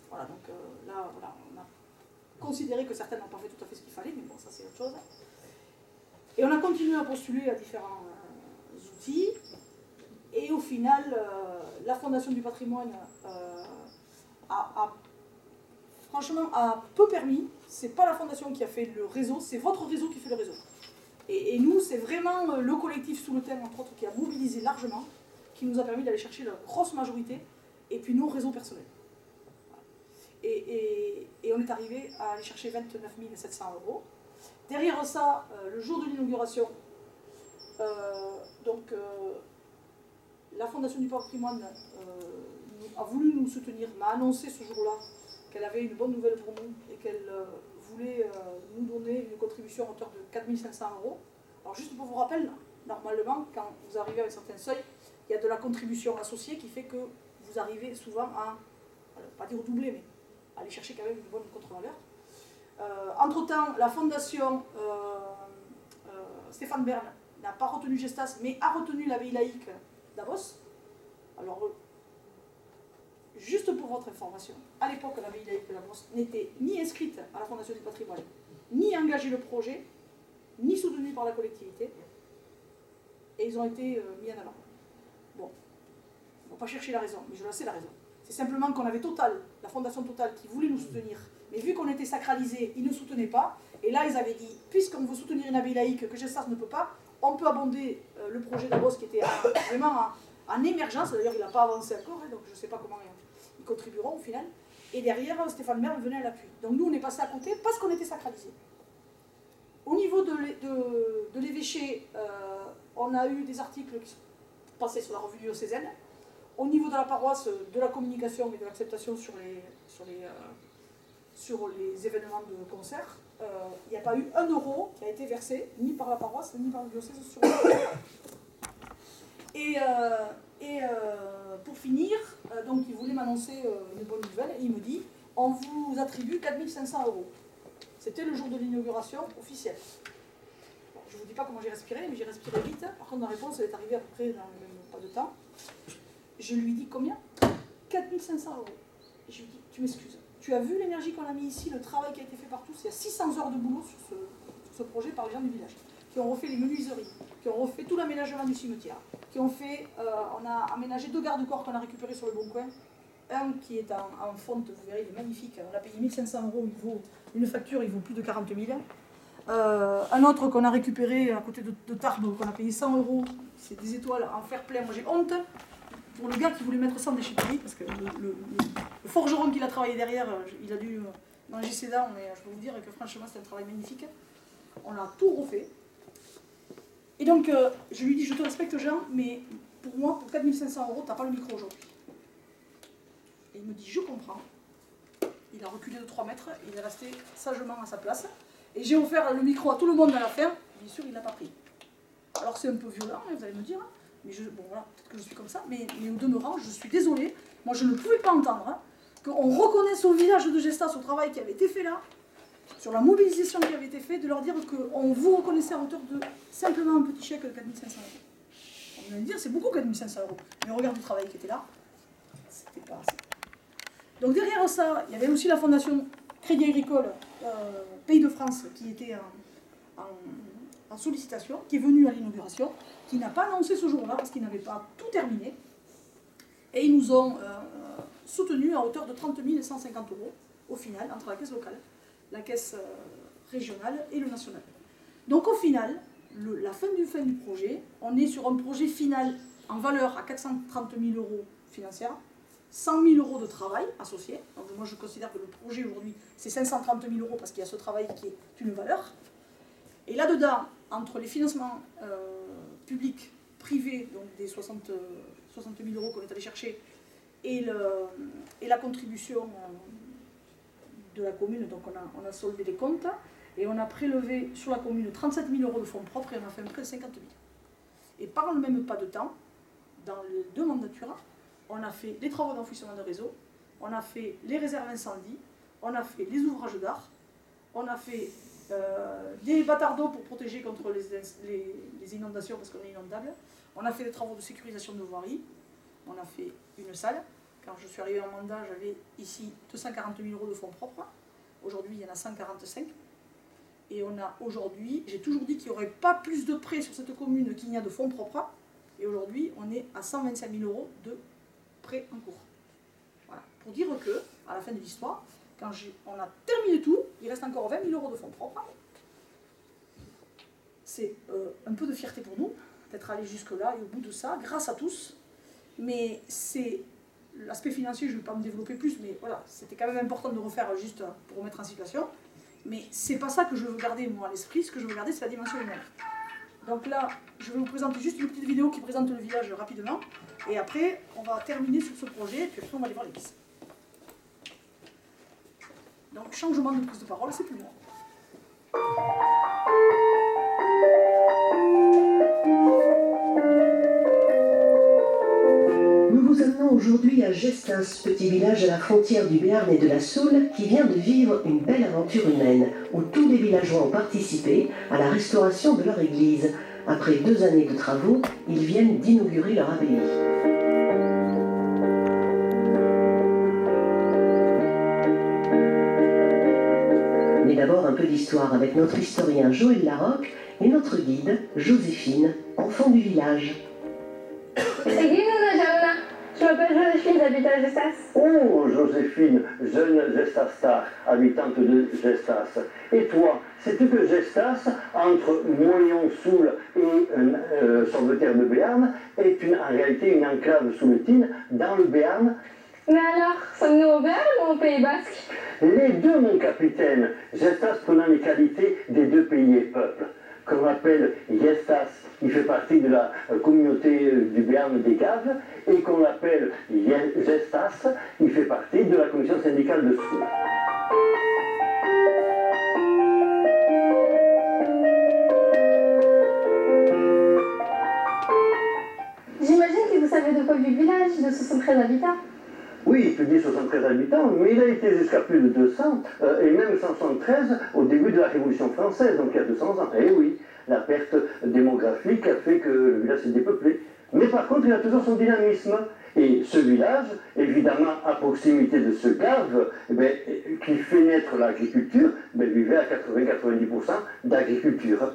Voilà, donc là, voilà, on a considéré que certaines n'ont pas fait tout à fait ce qu'il fallait, mais bon, ça c'est autre chose. Et on a continué à postuler à différents outils. Et au final, la Fondation du patrimoine franchement, a peu permis. C'est pas la Fondation qui a fait le réseau, c'est votre réseau qui fait le réseau. Et nous, c'est vraiment le collectif Sous le Thème, entre autres, qui a mobilisé largement, qui nous a permis d'aller chercher la grosse majorité, et puis nos réseaux personnels. Et on est arrivé à aller chercher 29 700 €. Derrière ça, le jour de l'inauguration, la Fondation du patrimoine a voulu nous soutenir, m'a annoncé ce jour-là qu'elle avait une bonne nouvelle pour nous et qu'elle voulait nous donner une contribution à hauteur de 4 500 €. Alors juste pour vous rappeler, normalement, quand vous arrivez à un certain seuil, il y a de la contribution associée qui fait que vous arrivez souvent à, pas dire doubler, mais à aller chercher quand même une bonne contre-valeur. Entre-temps, la Fondation Stéphane Bern n'a pas retenu Gestas, mais a retenu l'abbaye laïque d'Avos. Alors, juste pour votre information, à l'époque, l'abbaye laïque de Davos n'était ni inscrite à la Fondation du patrimoine, ni engagé le projet, ni soutenu par la collectivité, et ils ont été mis en avant. Bon, on ne va pas chercher la raison, mais je la sais la raison. C'est simplement qu'on avait Total, la Fondation Total, qui voulait nous soutenir, mais vu qu'on était sacralisé, ils ne soutenaient pas, et là ils avaient dit, puisqu'on veut soutenir une abbaye laïque que Gestas ne peut pas, on peut abonder le projet d'Avos qui était vraiment en émergence, d'ailleurs il n'a pas avancé encore, donc je ne sais pas comment ils contribueront au final. Et derrière, Stéphane Bern venait à l'appui. Donc nous, on est passé à côté parce qu'on était sacralisé. Au niveau de l'évêché, on a eu des articles qui sont passés sur la revue diocésaine. Au niveau de la paroisse, de la communication et de l'acceptation sur les événements de concert, il n'y a pas eu 1 € qui a été versé, ni par la paroisse, ni par le diocèse sur le Et pour finir, donc il voulait m'annoncer une bonne nouvelle, et il me dit, on vous attribue 4 500 €. C'était le jour de l'inauguration officielle. Bon, je ne vous dis pas comment j'ai respiré, mais j'ai respiré vite. Par contre, la réponse, elle est arrivée à peu près dans le même pas de temps. Je lui dis combien? 4 500 €. Et je lui dis, tu m'excuses, tu as vu l'énergie qu'on a mis ici, le travail qui a été fait par tous, il y a 600 heures de boulot sur ce projet par les gens du village, qui ont refait les menuiseries, qui ont refait tout l'aménagement du cimetière, qui ont fait, on a aménagé 2 garde-corps qu'on a récupérés sur le Bon Coin, un qui est en fonte, vous verrez, il est magnifique, on a payé 1 500 €, il vaut une facture, il vaut plus de 40 000. Un autre qu'on a récupéré à côté de Tarbes, qu'on a payé 100 €, c'est des étoiles en fer plein, moi j'ai honte pour le gars qui voulait mettre ça en déchetterie, parce que le forgeron qui l'a travaillé derrière, il a dû manger ses dents, mais je peux vous dire que franchement c'est un travail magnifique. On a tout refait. Et donc je lui dis, je te respecte Jean, mais pour moi, pour 4 500 €, t'as pas le micro aujourd'hui. Et il me dit, je comprends. Il a reculé de 3 mètres, et il est resté sagement à sa place. Et j'ai offert le micro à tout le monde à la fin, bien sûr il l'a pas pris. Alors c'est un peu violent, vous allez me dire, mais bon voilà, peut-être que je suis comme ça, mais au demeurant, je suis désolée, moi je ne pouvais pas entendre qu'on reconnaisse au village de Gestas, au travail qui avait été fait là, sur la mobilisation qui avait été faite, de leur dire qu'on vous reconnaissait à hauteur de simplement un petit chèque de 4 500 €. On va me dire, c'est beaucoup 4 500 €, mais regarde le travail qui était là, c'était pas assez. Donc derrière ça, il y avait aussi la fondation Crédit Agricole Pays de France qui était en sollicitation, qui est venue à l'inauguration, qui n'a pas annoncé ce jour-là parce qu'ils n'avaient pas tout terminé. Et ils nous ont soutenus à hauteur de 30 150 € au final, entre la caisse locale, la caisse régionale et le national. Donc au final, la fin du projet, on est sur un projet final en valeur à 430 000 € financière, 100 000 € de travail associé. Donc moi je considère que le projet aujourd'hui c'est 530 000 € parce qu'il y a ce travail qui est une valeur. Et là-dedans, entre les financements public privé, donc des 60 000 euros qu'on est allé chercher, et la contribution de la commune, donc on a soldé les comptes, et on a prélevé sur la commune 37 000 euros de fonds propres, et on a fait un prêt de 50 000. Et par le même pas de temps, dans les 2 mandatures, on a fait les travaux d'enfouissement de réseau, on a fait les réserves incendies, on a fait les ouvrages d'art, on a fait des bâtards d'eau pour protéger contre les inondations parce qu'on est inondable, on a fait des travaux de sécurisation de voirie, on a fait une salle. Quand je suis arrivée en mandat, j'avais ici 240 000 euros de fonds propres. Aujourd'hui, il y en a 145. Et on a aujourd'hui, j'ai toujours dit qu'il n'y aurait pas plus de prêts sur cette commune qu'il n'y a de fonds propres. Et aujourd'hui, on est à 125 000 euros de prêts en cours. Voilà. Pour dire que, à la fin de l'histoire, quand on a terminé tout, il reste encore 20 000 euros de fonds propres. C'est un peu de fierté pour nous d'être allé jusque-là et au bout de ça, grâce à tous. Mais c'est l'aspect financier, je ne vais pas me développer plus, mais voilà, c'était quand même important de refaire juste pour remettre en situation. Mais c'est pas ça que je veux garder moi à l'esprit, ce que je veux garder c'est la dimension humaine. Donc là, je vais vous présenter juste une petite vidéo qui présente le village rapidement, et après on va terminer sur ce projet, et puis après on va aller voir l'église. Donc changement de prise de parole, c'est plus moi. Nous vous amenons aujourd'hui à Gestas, petit village à la frontière du Béarn et de la Soule, qui vient de vivre une belle aventure humaine, où tous les villageois ont participé à la restauration de leur église. Après 2 années de travaux, ils viennent d'inaugurer leur abbaye. Mais d'abord un peu d'histoire avec notre historien Joël Larocque et notre guide Joséphine, enfant du village. Je m'appelle Joséphine, j'habite à Gestas. Oh, Joséphine, jeune gestastar, habitante de Gestas. Et toi, sais-tu que Gestas, entre Moléon-Soule et Sauveterre de Béarn, est en réalité une enclave souletine dans le Béarn? Mais alors, sommes-nous au Béarn ou au Pays Basque? Les deux, mon capitaine, Gestas prenant les qualités des 2 pays et peuples. Qu'on appelle Gestas, il fait partie de la communauté du Béarn des Gaves, et qu'on appelle Gestas, il fait partie de la commission syndicale de Soule. J'imagine que vous savez de quoi du village de 73 habitants. Oui, tu dis 73 habitants, mais il a été jusqu'à plus de 200, et même 173 au début de la Révolution française, donc il y a 200 ans. Eh oui, la perte démographique a fait que le village s'est dépeuplé. Mais par contre, il a toujours son dynamisme. Et ce village, évidemment, à proximité de ce gave, qui fait naître l'agriculture, vivait à 80-90% d'agriculture.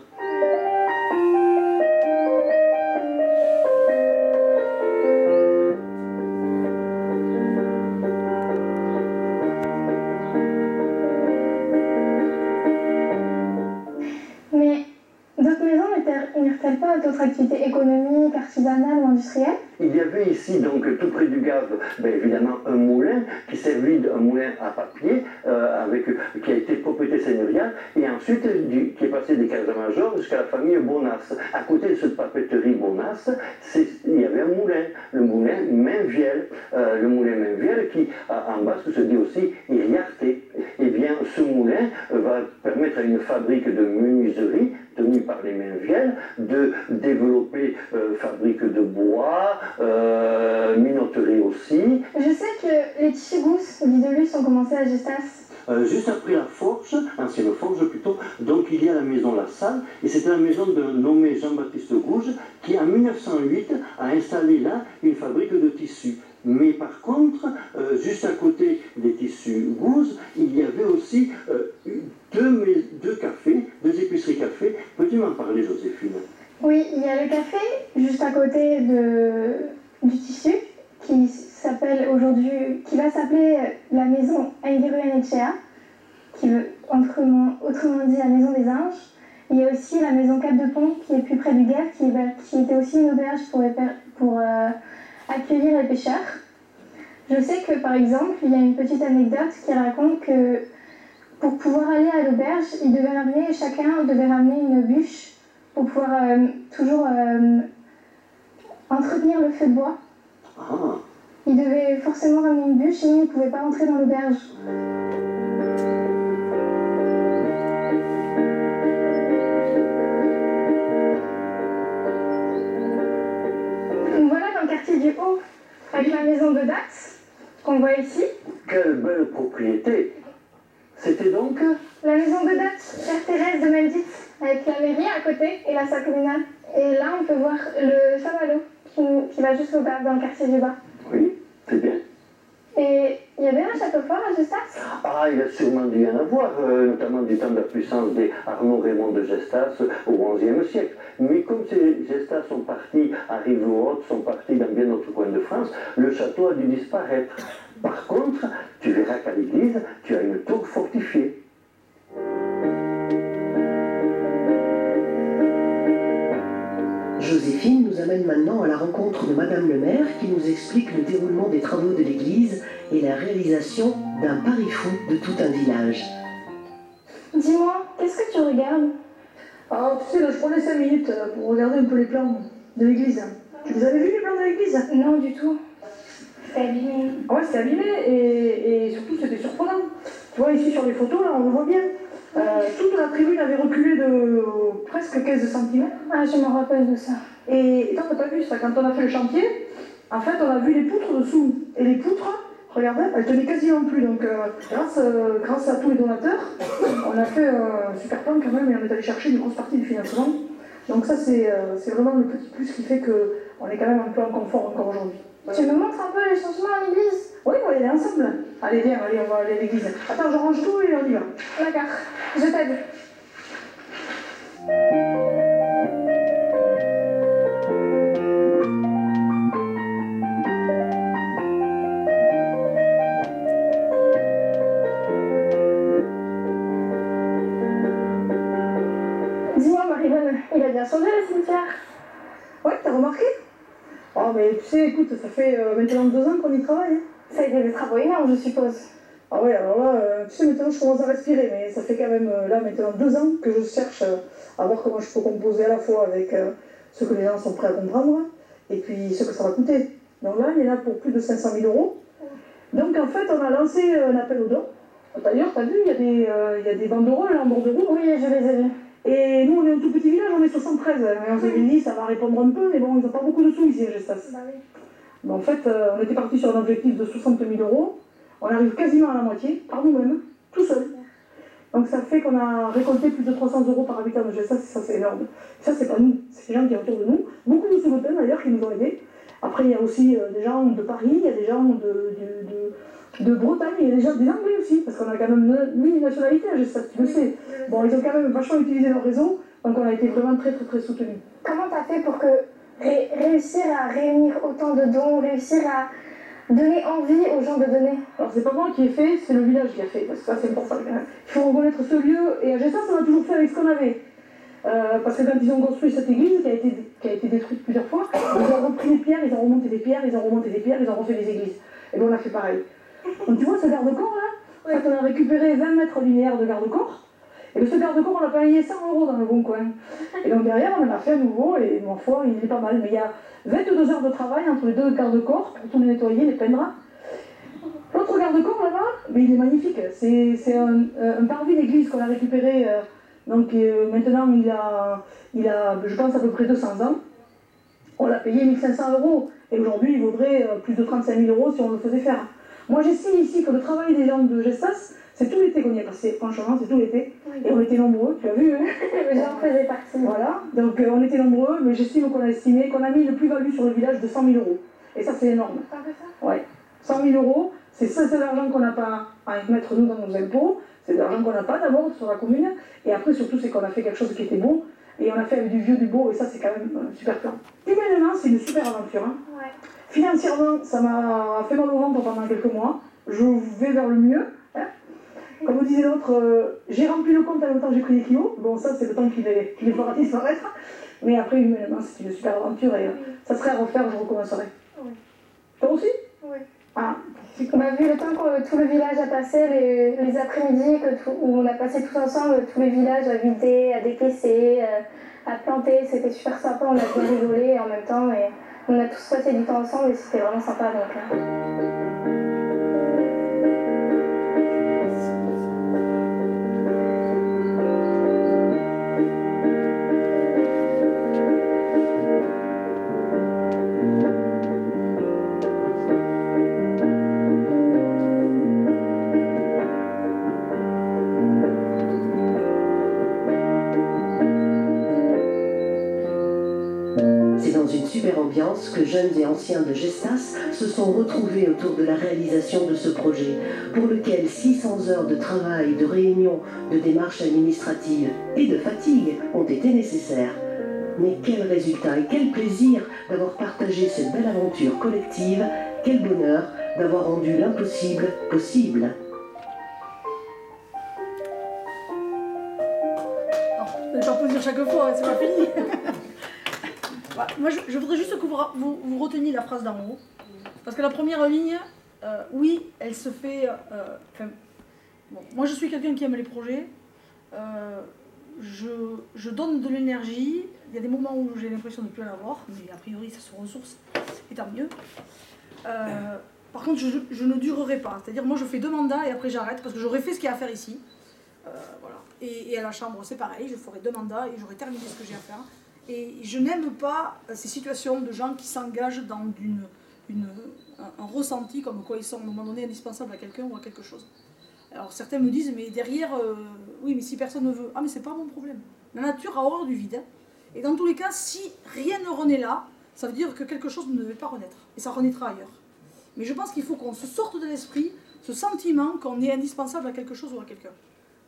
N'irent-elles pas à d'autres activités économiques, artisanales ou industrielles? Il y avait ici, donc tout près du Gave, évidemment un moulin qui servit d'un moulin à papier, qui a été propriété seigneuriale, et ensuite qui est passé des Casamajors jusqu'à la famille Bonas. À côté de cette papeterie Bonas, il y avait un moulin, le moulin Mainviel. Le moulin Mainviel qui, en basque, se dit aussi Iriarte. Eh bien, ce moulin va permettre à une fabrique de menuiserie tenue par les Mainviel de développer fabrique de bois, minoterie aussi. Je sais que les tissus gousses, dits de luxe, ont commencé à Gestas. Juste après la forge, ancienne forge plutôt, donc il y a la maison La Salle, et c'était la maison d'un nommé Jean-Baptiste Gouge, qui en 1908 a installé là une fabrique de tissus. Mais par contre, juste à côté des tissus Gouge, il y avait aussi deux cafés, 2 épiceries cafés. Peux-tu m'en parler, Joséphine? Oui, il y a le café juste à côté du tissu, qui va s'appeler la maison Engiru Enechea, qui veut autrement dit la maison des anges. Il y a aussi la maison Cap de Pont, qui est plus près du Gave, qui était aussi une auberge pour accueillir les pêcheurs. Je sais que par exemple, il y a une petite anecdote qui raconte que pour pouvoir aller à l'auberge, chacun devait ramener une bûche pour pouvoir toujours entretenir le feu de bois. Ah. Il devait forcément ramener une bûche, sinon il ne pouvait pas entrer dans l'auberge. Donc voilà dans le quartier du Haut, avec la maison de Dax, qu'on voit ici. Quelle belle propriété! C'était donc La maison de Dax, Chère Thérèse de Melditz, avec la mairie à côté et la salle communale. Et là, on peut voir le chamallow qui va jusqu'au bas, dans le quartier du bas. Oui, c'est bien. Et il y avait un château fort à Gestas. Ah, il a sûrement dû y en avoir, notamment du temps de la puissance des Arnaud Raymond de Gestas au XIe siècle. Mais comme ces Gestas sont partis à Rive-Haute, sont partis dans bien d'autres coins de France, le château a dû disparaître. Par contre, tu verras qu'à l'église, tu as une tour fortifiée. Joséphine nous amène maintenant à la rencontre de Madame le maire qui nous explique le déroulement des travaux de l'église et la réalisation d'un pari fou de tout un village. Dis-moi, qu'est-ce que tu regardes? Alors, tu sais, là, je prenais 5 minutes pour regarder un peu les plans de l'église. Tu les avais vus, les plans de l'église? Non, du tout. C'était abîmé. Ouais, c'était abîmé et surtout, c'était surprenant. Tu vois, ici, sur les photos, là, on le voit bien. Toute la tribune avait reculé de presque 15 cm. Ah, je me rappelle de ça. Et toi, t'as pas vu ça, quand on a fait le chantier, en fait, on a vu les poutres dessous. Et les poutres, regardez, elles tenaient quasiment plus. Donc, grâce à tous les donateurs, on a fait un super plan quand même et on est allé chercher une grosse partie du financement. Donc ça, c'est vraiment le petit plus qui fait qu'on est quand même un peu en confort encore aujourd'hui. Tu me montres un peu les changements à l'église? Oui, on va y aller ensemble. Allez, viens, allez, on va aller à l'église. Attends, je range tout et on y va. D'accord, je t'aide. Dis-moi, Marie-Bonne, il a bien changé le cimetière? Ouais, t'as remarqué? Oh, mais tu sais, écoute, ça fait maintenant 2 ans qu'on y travaille. Ça a été des travaux énormes, je suppose. Ah ouais, alors là, tu sais, maintenant je commence à respirer, mais ça fait quand même, là, maintenant 2 ans que je cherche à voir comment je peux composer à la fois avec ce que les gens sont prêts à comprendre et puis ce que ça va coûter. Donc là, il y en a pour plus de 500 000 €. Donc en fait, on a lancé un appel aux dons. D'ailleurs, t'as vu, il y a des banderoles là en bord de route. Oui, je les ai vus. Et nous, on est un tout petit village, on est 73. Et on s'est dit, ça va répondre un peu, mais bon, ils n'ont pas beaucoup de sous ici à Gestas. Bah oui. Mais en fait, on était parti sur un objectif de 60 000 €. On arrive quasiment à la moitié, par nous-mêmes, tout seul. Donc ça fait qu'on a récolté plus de 300 € par habitant de Gestas, ça c'est énorme. Ça, c'est pas nous, c'est les gens qui sont autour de nous. Beaucoup de Soulotains d'ailleurs qui nous ont aidés. Après, il y a aussi des gens de Paris, il y a des gens de Bretagne, il y a des Anglais aussi, parce qu'on a quand même une nationalité à Gestas, tu le sais. Bon, ils ont quand même vachement utilisé leur réseau, donc on a été vraiment très très très soutenus. Comment t'as fait pour que réussir à réunir autant de dons, réussir à donner envie aux gens de donner? Alors c'est pas moi qui ai fait, c'est le village qui a fait, parce que ça c'est important quand même. Il faut reconnaître ce lieu, et à Gestas on a toujours fait avec ce qu'on avait. Parce que quand ils ont construit cette église, qui a été détruite plusieurs fois, ils ont repris les pierres, ils ont remonté des pierres, ils ont remonté des pierres, ils ont refait des églises. Et bien on a fait pareil. Donc tu vois ce garde-corps là, quand on a récupéré 20 mètres linéaires de garde-corps, et bien ce garde-corps on l'a payé 100 € dans le bon coin. Et donc derrière on en a fait un nouveau, et ma foi il est pas mal. Mais il y a 22 heures de travail entre les deux garde-corps pour tout les nettoyer, les peindre. L'autre garde-corps là-bas, mais il est magnifique. C'est un parvis d'église qu'on a récupéré. Donc maintenant il a, je pense, à peu près 200 ans. On l'a payé 1 500 €. Et aujourd'hui il vaudrait plus de 35 000 € si on le faisait faire. Moi j'estime ici que le travail des gens de Gestas, c'est tout l'été qu'on y est passé. Franchement, c'est tout l'été. Oui. Et on était nombreux, tu as vu, hein? J'en faisais partie. Voilà, donc on était nombreux, mais j'estime qu'on a estimé qu'on a mis le plus-value sur le village de 100 000 €. Et ça c'est énorme. Ah, ça? Ouais. 100 000 €, c'est l'argent qu'on n'a pas à mettre nous dans nos impôts. C'est de l'argent qu'on n'a pas d'abord sur la commune, et après surtout c'est qu'on a fait quelque chose qui était beau, et on a fait avec du vieux, du beau, et ça c'est quand même un super plan. Humainement c'est une super aventure. Hein. Ouais. Financièrement ça m'a fait mal au ventre pendant quelques mois, je vais vers le mieux. Hein. Comme disait l'autre, j'ai rempli le compte en même temps que j'ai pris les kilos, bon ça c'est le temps qu'il est fera disparaître, mais après humainement c'est une super aventure, et ça serait à refaire, je recommencerai. Oui. Toi aussi? Oui. Ah. On a vu le temps que tout le village a passé, les après-midi, où on a passé tous ensemble, tous les villages à vider, à décaisser, à planter. C'était super sympa, on a bien rigolé en même temps et on a tous passé du temps ensemble et c'était vraiment sympa. Donc, C'est dans une super ambiance que jeunes et anciens de Gestas se sont retrouvés autour de la réalisation de ce projet, pour lequel 600 heures de travail, de réunions, de démarches administratives et de fatigue ont été nécessaires. Mais quel résultat et quel plaisir d'avoir partagé cette belle aventure collective, quel bonheur d'avoir rendu l'impossible possible. Je vais pas plaisir chaque fois, c'est pas fini. Moi, je voudrais juste que vous reteniez la phrase d'en haut. Parce que la première ligne, oui, elle se fait... bon, moi, je suis quelqu'un qui aime les projets. Je donne de l'énergie. Il y a des moments où j'ai l'impression de ne plus en avoir. Mais a priori, ça se ressource. Et tant mieux. Par contre, je ne durerai pas. C'est-à-dire, moi, je fais 2 mandats et après, j'arrête. Parce que j'aurais fait ce qu'il y a à faire ici. Voilà. Et à la Chambre, c'est pareil. Je ferai 2 mandats et j'aurai terminé ce que j'ai à faire. Et je n'aime pas ces situations de gens qui s'engagent dans un ressenti comme quoi ils sont à un moment donné indispensables à quelqu'un ou à quelque chose. Alors certains me disent, mais derrière, oui, mais si personne ne veut, ah mais c'est pas mon problème. La nature a horreur du vide. Et dans tous les cas, si rien ne renaît là, ça veut dire que quelque chose ne devait pas renaître. Et ça renaîtra ailleurs. Mais je pense qu'il faut qu'on se sorte de l'esprit ce sentiment qu'on est indispensable à quelque chose ou à quelqu'un.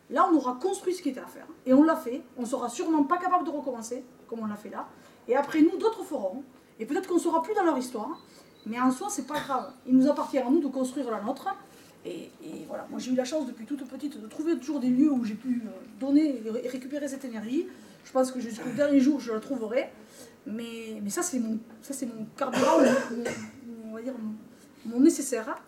Là, on aura construit ce qui était à faire. Et on l'a fait. On ne sera sûrement pas capable de recommencer, comme on l'a fait là. Et après, nous, d'autres feront. Et peut-être qu'on ne sera plus dans leur histoire. Mais en soi, c'est pas grave. Il nous appartient à nous de construire la nôtre. Et voilà. Moi, j'ai eu la chance, depuis toute petite, de trouver toujours des lieux où j'ai pu donner et récupérer cette énergie. Je pense que jusqu'au dernier jour, je la trouverai. Mais ça, c'est mon carburant, on va dire, mon nécessaire.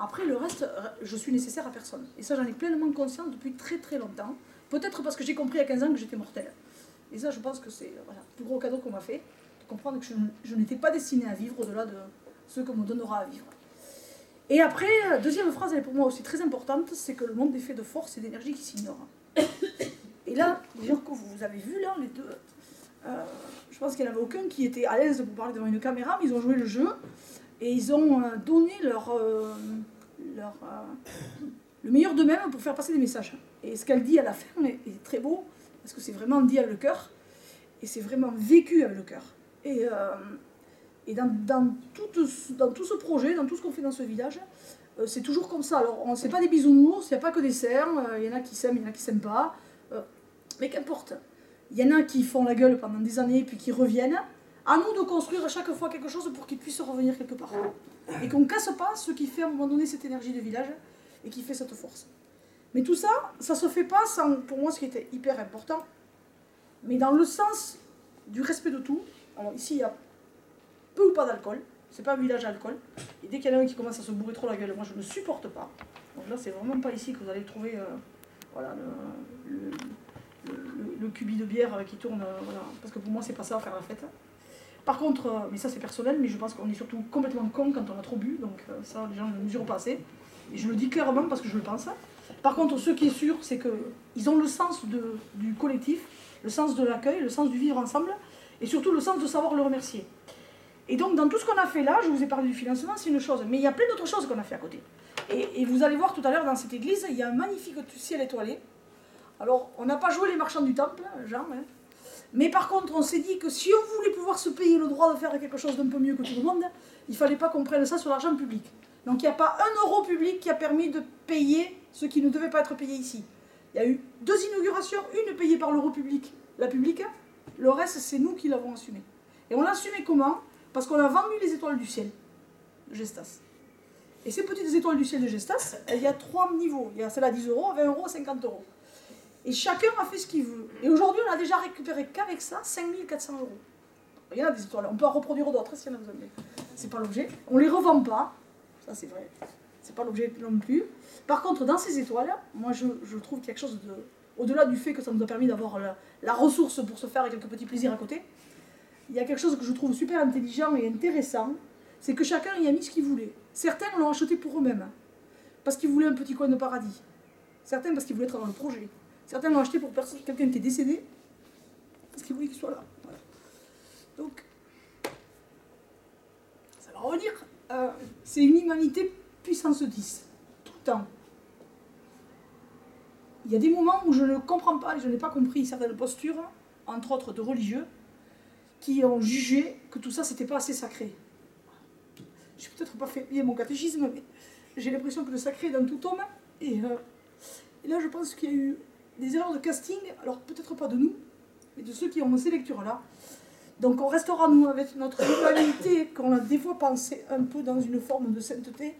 Après, le reste, je suis nécessaire à personne. Et ça, j'en ai pleinement conscience depuis très très longtemps. Peut-être parce que j'ai compris à 15 ans que j'étais mortelle. Et ça, je pense que c'est le plus gros cadeau qu'on m'a fait, de comprendre que je n'étais pas destinée à vivre au-delà de ce qu'on me donnera à vivre. Et après, deuxième phrase, elle est pour moi aussi très importante, c'est que le monde est fait de force et d'énergie qui s'ignorent. Et là, les gens que vous avez vus là, les deux, je pense qu'il n'y en avait aucun qui était à l'aise de vous parler devant une caméra, mais ils ont joué le jeu. Et ils ont donné le meilleur d'eux-mêmes pour faire passer des messages. Et ce qu'elle dit à la fin est très beau, parce que c'est vraiment dit avec le cœur, et c'est vraiment vécu avec le cœur. Et dans tout ce projet, dans tout ce qu'on fait dans ce village, c'est toujours comme ça. Alors, c'est pas des bisounours, il n'y a pas que des cernes, il y en a qui s'aiment, il y en a qui s'aiment pas. Mais qu'importe. Il y en a qui font la gueule pendant des années, puis qui reviennent. À nous de construire à chaque fois quelque chose pour qu'ils puissent revenir quelque part. Et qu'on ne casse pas ce qui fait à un moment donné cette énergie de village et qui fait cette force. Mais tout ça, ça se fait pas sans, pour moi, ce qui était hyper important, mais dans le sens du respect de tout. Alors ici, il y a peu ou pas d'alcool. C'est pas un village à alcool. Et dès qu'il y en a un qui commence à se bourrer trop la gueule, moi je ne supporte pas. Donc là, c'est vraiment pas ici que vous allez trouver voilà, le cubi de bière qui tourne. Voilà. Parce que pour moi, c'est pas ça, faire la fête. Par contre, mais ça c'est personnel, mais je pense qu'on est surtout complètement con quand on a trop bu, donc ça les gens ne mesurent pas assez. Et je le dis clairement parce que je le pense. Par contre, ce qui est sûr, c'est qu'ils ont le sens du collectif, le sens de l'accueil, le sens du vivre ensemble, et surtout le sens de savoir le remercier. Et donc dans tout ce qu'on a fait là, je vous ai parlé du financement, c'est une chose, mais il y a plein d'autres choses qu'on a fait à côté. Et vous allez voir tout à l'heure dans cette église, il y a un magnifique ciel étoilé. Alors, on n'a pas joué les marchands du temple, Jean, hein. Mais par contre, on s'est dit que si on voulait pouvoir se payer le droit de faire quelque chose d'un peu mieux que tout le monde, il ne fallait pas qu'on prenne ça sur l'argent public. Donc il n'y a pas 1 euro public qui a permis de payer ce qui ne devait pas être payé ici. Il y a eu 2 inaugurations, une payée par l'euro public, la publique, le reste c'est nous qui l'avons assumé. Et on l'a assumé comment? Parce qu'on a vendu les étoiles du ciel de Gestas. Et ces petites étoiles du ciel de Gestas, il y a 3 niveaux. Il y a celle à 10 euros, 20 euros, 50 euros. Et chacun a fait ce qu'il veut. Et aujourd'hui, on a déjà récupéré qu'avec ça 5 400 euros. Il y en a des étoiles, on peut en reproduire d'autres si y en a besoin. C'est pas l'objet. On les revend pas, ça c'est vrai. C'est pas l'objet non plus. Par contre, dans ces étoiles, moi je trouve quelque chose au-delà du fait que ça nous a permis d'avoir la ressource pour se faire quelques petits plaisirs à côté, il y a quelque chose que je trouve super intelligent et intéressant, c'est que chacun y a mis ce qu'il voulait. Certains l'ont acheté pour eux-mêmes, parce qu'ils voulaient un petit coin de paradis. Certains parce qu'ils voulaient être dans le projet. Certains l'ont acheté pour quelqu'un qui est décédé, parce qu'ils voulaient qu'il soit là. Voilà. Donc, ça va revenir. C'est une humanité puissance 10, tout le temps. Il y a des moments où je ne comprends pas, et je n'ai pas compris certaines postures, entre autres de religieux, qui ont jugé que tout ça, c'était pas assez sacré. Je n'ai peut-être pas fait bien mon catéchisme, mais j'ai l'impression que le sacré est dans tout homme. Et là, je pense qu'il y a eu des erreurs de casting, alors peut-être pas de nous, mais de ceux qui ont ces lectures-là. Donc on restera, nous, avec notre humanité, qu'on a des fois pensé un peu dans une forme de sainteté,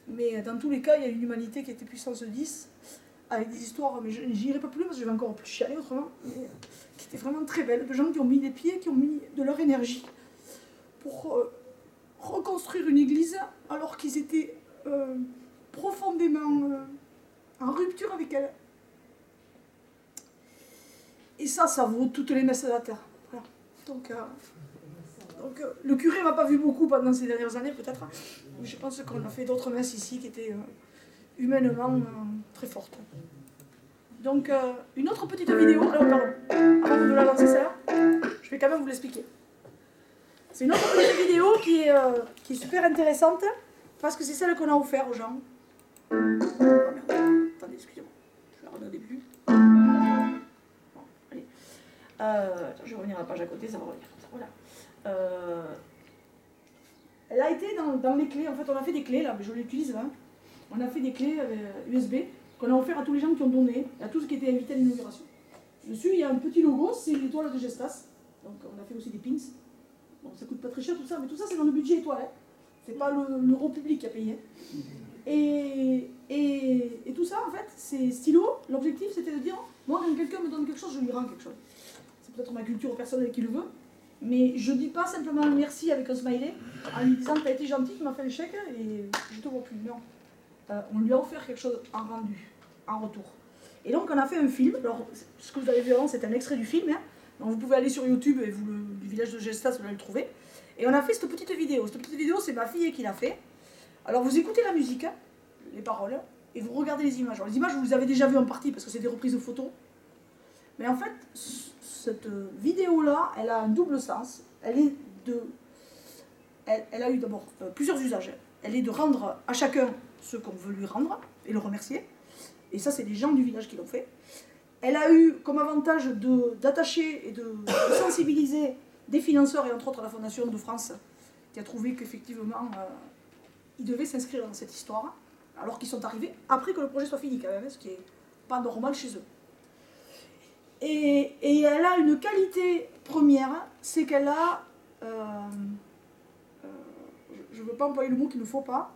mais dans tous les cas, il y a une humanité qui était puissance 10, avec des histoires, mais je n'irai pas plus parce que je vais encore plus chialer autrement, mais qui étaient vraiment très belles, de gens qui ont mis des pieds, qui ont mis de leur énergie pour reconstruire une église alors qu'ils étaient profondément en rupture avec elle. Et ça vaut toutes les messes de la terre. Voilà. Donc le curé m'a pas vu beaucoup pendant ces dernières années peut-être, mais je pense qu'on a fait d'autres messes ici qui étaient humainement très forte. Donc, une autre petite vidéo. Alors, pardon, avant de la lancer celle-là, je vais quand même vous l'expliquer. C'est une autre petite vidéo qui est super intéressante, parce que c'est celle qu'on a offert aux gens. Oh, merde. Attendez, excusez-moi. Je vais la regarder plus. Bon, allez. Je vais revenir à la page à côté, ça va revenir. Voilà. Elle a été dans les clés. En fait, on a fait des clés, là, mais je l'utilise là. On a fait des clés USB qu'on a offert à tous les gens qui ont donné, à tous ceux qui étaient invités à l'inauguration. Dessus, il y a un petit logo, c'est l'étoile de Gestas. Donc on a fait aussi des pins. Bon, ça coûte pas très cher tout ça, mais tout ça c'est dans le budget étoile. Hein. C'est pas l'euro public qui a payé. Et tout ça, en fait, c'est stylo. L'objectif, c'était de dire, moi, quand quelqu'un me donne quelque chose, je lui rends quelque chose. C'est peut-être ma culture personnelle qui le veut. Mais je dis pas simplement merci avec un smiley, en lui disant, t'as été gentil, tu m'as fait le chèque, et je te vois plus. Non. On lui a offert quelque chose en rendu, en retour. Et donc on a fait un film. Alors ce que vous avez vu avant, c'est un extrait du film. Hein. Donc vous pouvez aller sur YouTube et du village de Gestas, vous allez le trouver. Et on a fait cette petite vidéo. Cette petite vidéo, c'est ma fille qui l'a fait. Alors vous écoutez la musique, hein, les paroles, et vous regardez les images. Alors les images, vous les avez déjà vues en partie parce que c'est des reprises de photos. Mais en fait, cette vidéo-là, elle a un double sens. Elle a eu d'abord plusieurs usages. Elle est de rendre à chacun ce qu'on veut lui rendre et le remercier. Et ça, c'est les gens du village qui l'ont fait. Elle a eu comme avantage d'attacher et de sensibiliser des financeurs, et entre autres la Fondation de France, qui a trouvé qu'effectivement, ils devaient s'inscrire dans cette histoire, alors qu'ils sont arrivés après que le projet soit fini quand même, ce qui n'est pas normal chez eux. Et elle a une qualité première, c'est qu'elle a... je ne veux pas employer le mot qu'il ne faut pas,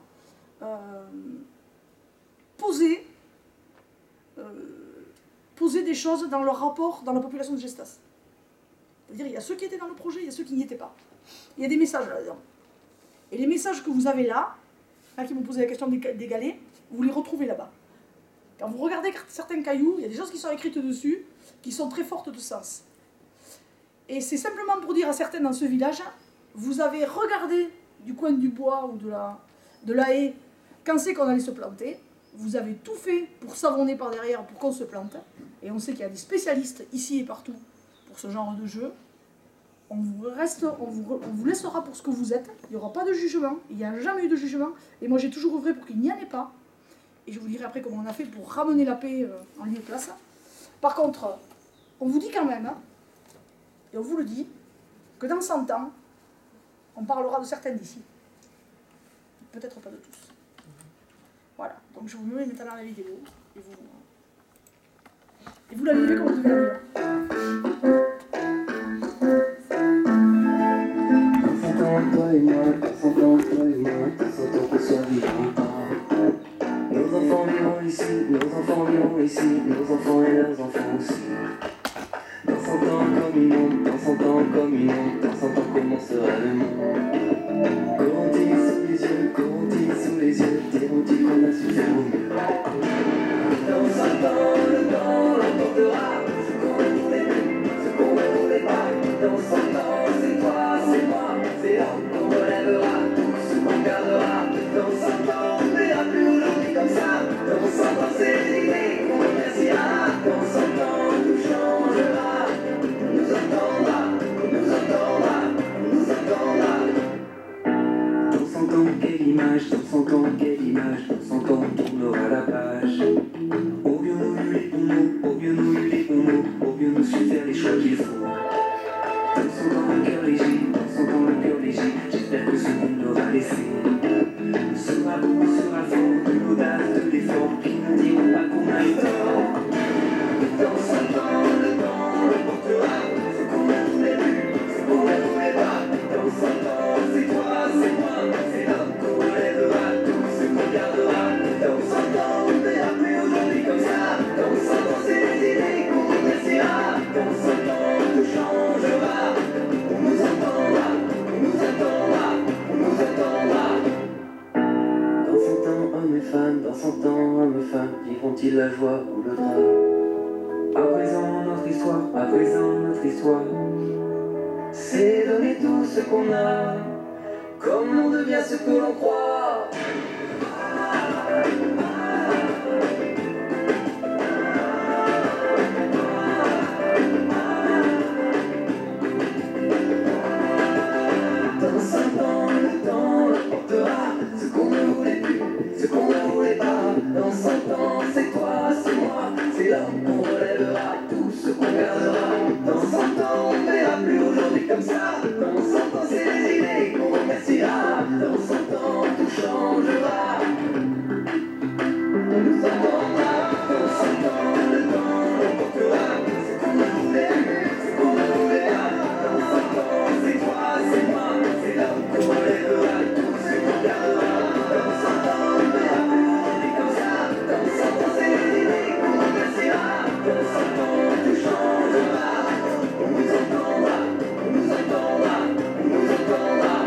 poser des choses dans leur rapport dans la population de Gestas. C'est-à-dire il y a ceux qui étaient dans le projet, il y a ceux qui n'y étaient pas. Il y a des messages là-dedans. Et les messages que vous avez là qui m'ont posé la question des galets, vous les retrouvez là-bas. Quand vous regardez certains cailloux, il y a des choses qui sont écrites dessus, qui sont très fortes de sens. Et c'est simplement pour dire à certains dans ce village, vous avez regardé du coin du bois ou de la haie, quand c'est qu'on allait se planter, vous avez tout fait pour savonner par derrière pour qu'on se plante, et on sait qu'il y a des spécialistes ici et partout pour ce genre de jeu. On vous laissera pour ce que vous êtes, il n'y aura pas de jugement, il n'y a jamais eu de jugement, et moi j'ai toujours œuvré pour qu'il n'y en ait pas, et je vous dirai après comment on a fait pour ramener la paix en lieu de place. Par contre, on vous dit quand même, et on vous le dit, que dans 100 ans, on parlera de certains d'ici. Peut-être pas de tous. Voilà, donc je vous mets maintenant la vidéo, et vous la vivez comme vous devez la vivre. Toi et moi, qu'on soit vivants. Nos enfants vivront ici, nos enfants et leurs enfants aussi. Dans 100 ans comme une onde, dans 100 ans comme une onde, dans 100 ans comment sera le monde? Corrompi sous les yeux, diront-ils qu'on a su faire au mieux. Dans 100 ans, le temps quelle image, dans 100 ans, quelle image, dans 100 ans, on tournera la page. Oh bien nous les bons mots, oh bien nous les bons mots, oh bien nous su faire les choix qu'il faut. Dans 100 ans, le cœur léger, dans 100 ans, le cœur léger, j'espère que ce qu'on aura laissé sera beau, sera fort, de l'audace, de l'effort, qui ne diront pas qu'on a eu tort. Dans 100 ans, le temps le portera, ce qu'on ne voulait plus, ce qu'on ne voulait pas. Dans 100 ans, c'est toi, c'est moi, c'est l'homme qu'on relèvera, tout ce qu'on gardera. Dans 100 ans, on ne verra plus aujourd'hui comme ça. Dans 100 ans, c'est les idées qu'on remerciera. Dans 100 ans, tout changera. On nous entendra, on nous attendra, on nous attendra. Dans 100 ans, hommes et femmes, dans 100 ans, hommes et femmes, vivront-ils la joie ou le drame? À présent, notre histoire, à présent, notre histoire, c'est donner tout ce qu'on a, comme on devient ce que l'on croit. Dans 100 ans, le temps le portera, ce qu'on ne voulait plus, ce qu'on ne voulait pas. Dans 100 ans, c'est toi, c'est moi, c'est l'homme qu'on relèvera, tout ce qu'on gardera. Dans 100 ans, on ne verra plus aujourd'hui comme ça. Dans 100 ans, c'est les idées qu'on remerciera. Dans 100 ans, tout changera. On nous entendra. Dans 100 ans, le temps l'emportera, ce qu'on ne voulait plus, ce qu'on ne voulait pas. Dans 100 ans, c'est toi, c'est moi, c'est l'homme qu'on relèvera, tout ce qu'on gardera. Dans 100 ans, on ne verra plus aujourd'hui comme ça. Dans 100 ans, c'est les idées qu'on remerciera. Dans 100 ans, tout changera. On nous entendra, on nous entendra, on nous entendra.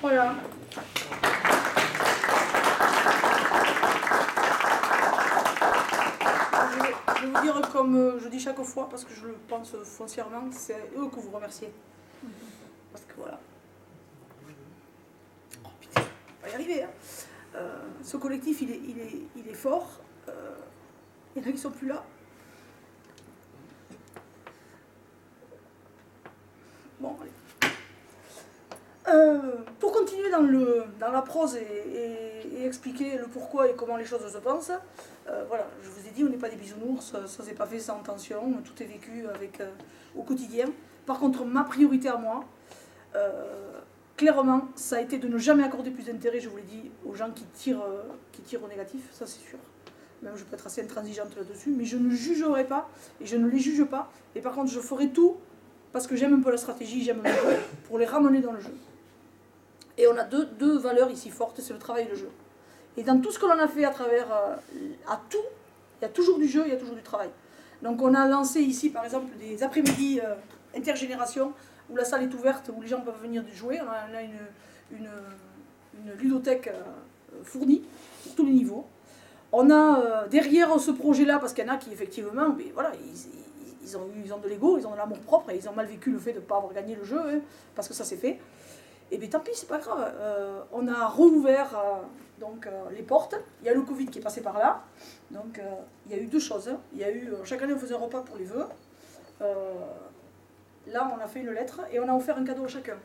Voilà. Je vais vous dire comme je dis chaque fois, parce que je le pense foncièrement, c'est eux que vous remerciez. Parce que voilà. Oh putain, on va y arriver. Hein. Ce collectif, il est fort. Il y en a qui sont plus là. Bon, allez. Pour continuer dans la prose et expliquer le pourquoi et comment les choses se passent, voilà, je vous ai dit, on n'est pas des bisounours, ça s'est pas fait sans tension, tout est vécu au quotidien. Par contre, ma priorité à moi, clairement, ça a été de ne jamais accorder plus d'intérêt, je vous l'ai dit, aux gens qui tirent au négatif, ça c'est sûr. Même je peux être assez intransigeante là-dessus, mais je ne jugerai pas, et je ne les juge pas, et par contre je ferai tout, parce que j'aime un peu la stratégie, j'aime le jeu, pour les ramener dans le jeu. Et on a deux valeurs ici fortes, c'est le travail et le jeu. Et dans tout ce que l'on a fait à travers, à tout, il y a toujours du jeu, il y a toujours du travail. Donc on a lancé ici par exemple des après-midi intergénération, où la salle est ouverte, où les gens peuvent venir jouer. On a une ludothèque fournie pour tous les niveaux. On a derrière ce projet-là, parce qu'il y en a qui effectivement, mais voilà, ils ont de l'ego, ils ont de l'amour propre, et ils ont mal vécu le fait de ne pas avoir gagné le jeu, hein, parce que ça s'est fait. Et bien tant pis, c'est pas grave. On a rouvert les portes. Il y a le Covid qui est passé par là. Donc il y a eu deux choses. Hein. Il y a eu, chaque année on faisait un repas pour les vœux. Là on a fait une lettre et on a offert un cadeau à chacun.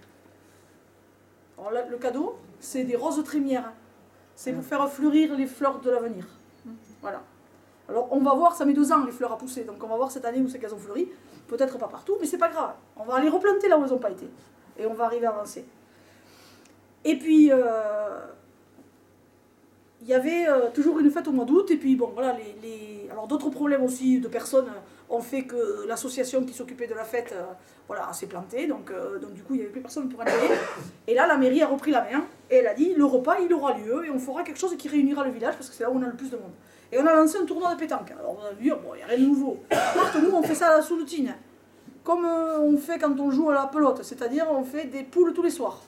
Alors là, le cadeau, c'est des roses trémières. C'est pour faire fleurir les fleurs de l'avenir. Voilà. Alors on va voir, ça met 2 ans les fleurs à pousser. Donc on va voir cette année où c'est qu'elles ont fleuri. Peut-être pas partout, mais c'est pas grave. On va les replanter là où elles n'ont pas été. Et on va arriver à avancer. Et puis, il y avait toujours une fête au mois d'août, et puis bon, voilà, alors d'autres problèmes aussi de personnes ont fait que l'association qui s'occupait de la fête, voilà, s'est plantée, donc du coup, il n'y avait plus personne pour animer. Et là, la mairie a repris la main, et elle a dit, le repas, il aura lieu, et on fera quelque chose qui réunira le village, parce que c'est là où on a le plus de monde. Et on a lancé un tournoi de pétanque. Alors on a vu, bon, il n'y a rien de nouveau. Par contre, nous, on fait ça à la soudotine, comme on fait quand on joue à la pelote, c'est-à-dire on fait des poules tous les soirs.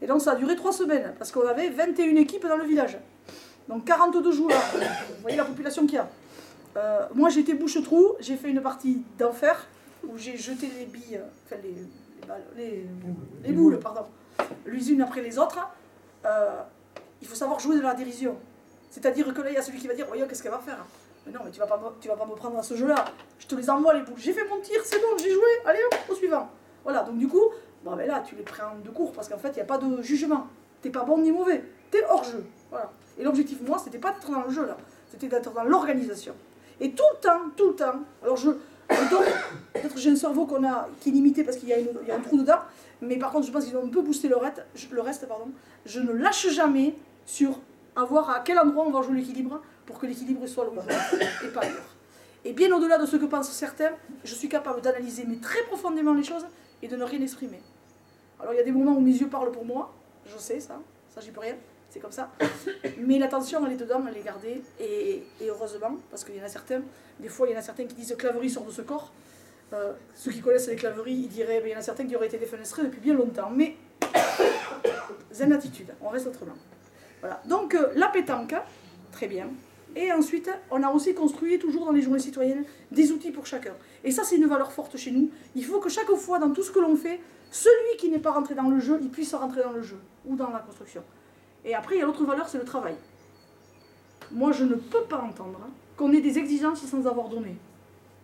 Et donc ça a duré 3 semaines, parce qu'on avait 21 équipes dans le village. Donc 42 joueurs, vous voyez la population qu'il y a. Moi j'étais bouche-trou, j'ai fait une partie d'enfer, où j'ai jeté les billes, enfin les boules, pardon, les unes après les autres. Il faut savoir jouer de la dérision. C'est-à-dire que là il y a celui qui va dire, voyons qu'est-ce qu'elle va faire. Mais non, mais tu vas pas me prendre à ce jeu-là, je te les envoie les boules. J'ai fait mon tir, c'est bon, j'ai joué, allez hop, au suivant. Voilà, donc du coup, Bon, ben là, tu les prends de court parce qu'en fait, il n'y a pas de jugement. T'es pas bon ni mauvais, t'es hors jeu. Voilà. Et l'objectif, moi, c'était pas d'être dans le jeu là, c'était d'être dans l'organisation. Et tout le temps, alors peut-être j'ai un cerveau qui est limité parce qu'il y a un trou dedans, mais par contre, je pense qu'ils ont un peu boosté le reste, je ne lâche jamais sur voir à quel endroit on va jouer l'équilibre pour que l'équilibre soit le jeu et pas ailleurs. Et bien au-delà de ce que pensent certains, je suis capable d'analyser mais très profondément les choses et de ne rien exprimer. Alors il y a des moments où mes yeux parlent pour moi, je sais ça j'y peux rien, c'est comme ça. Mais l'attention elle est dedans, elle est gardée, et heureusement, parce qu'il y en a certains, des fois il y en a certains qui disent Claverie sort de ce corps. Ceux qui connaissent les Claveries, ils diraient, il y en a certains qui auraient été défenestrés depuis bien longtemps, mais zen attitude, on reste autrement. Voilà. Donc la pétanque, très bien. Et ensuite, on a aussi construit, toujours dans les journées citoyennes, des outils pour chacun. Et ça, c'est une valeur forte chez nous. Il faut que chaque fois, dans tout ce que l'on fait, celui qui n'est pas rentré dans le jeu, il puisse rentrer dans le jeu, ou dans la construction. Et après, il y a l'autre valeur, c'est le travail. Moi, je ne peux pas entendre qu'on ait des exigences sans avoir donné.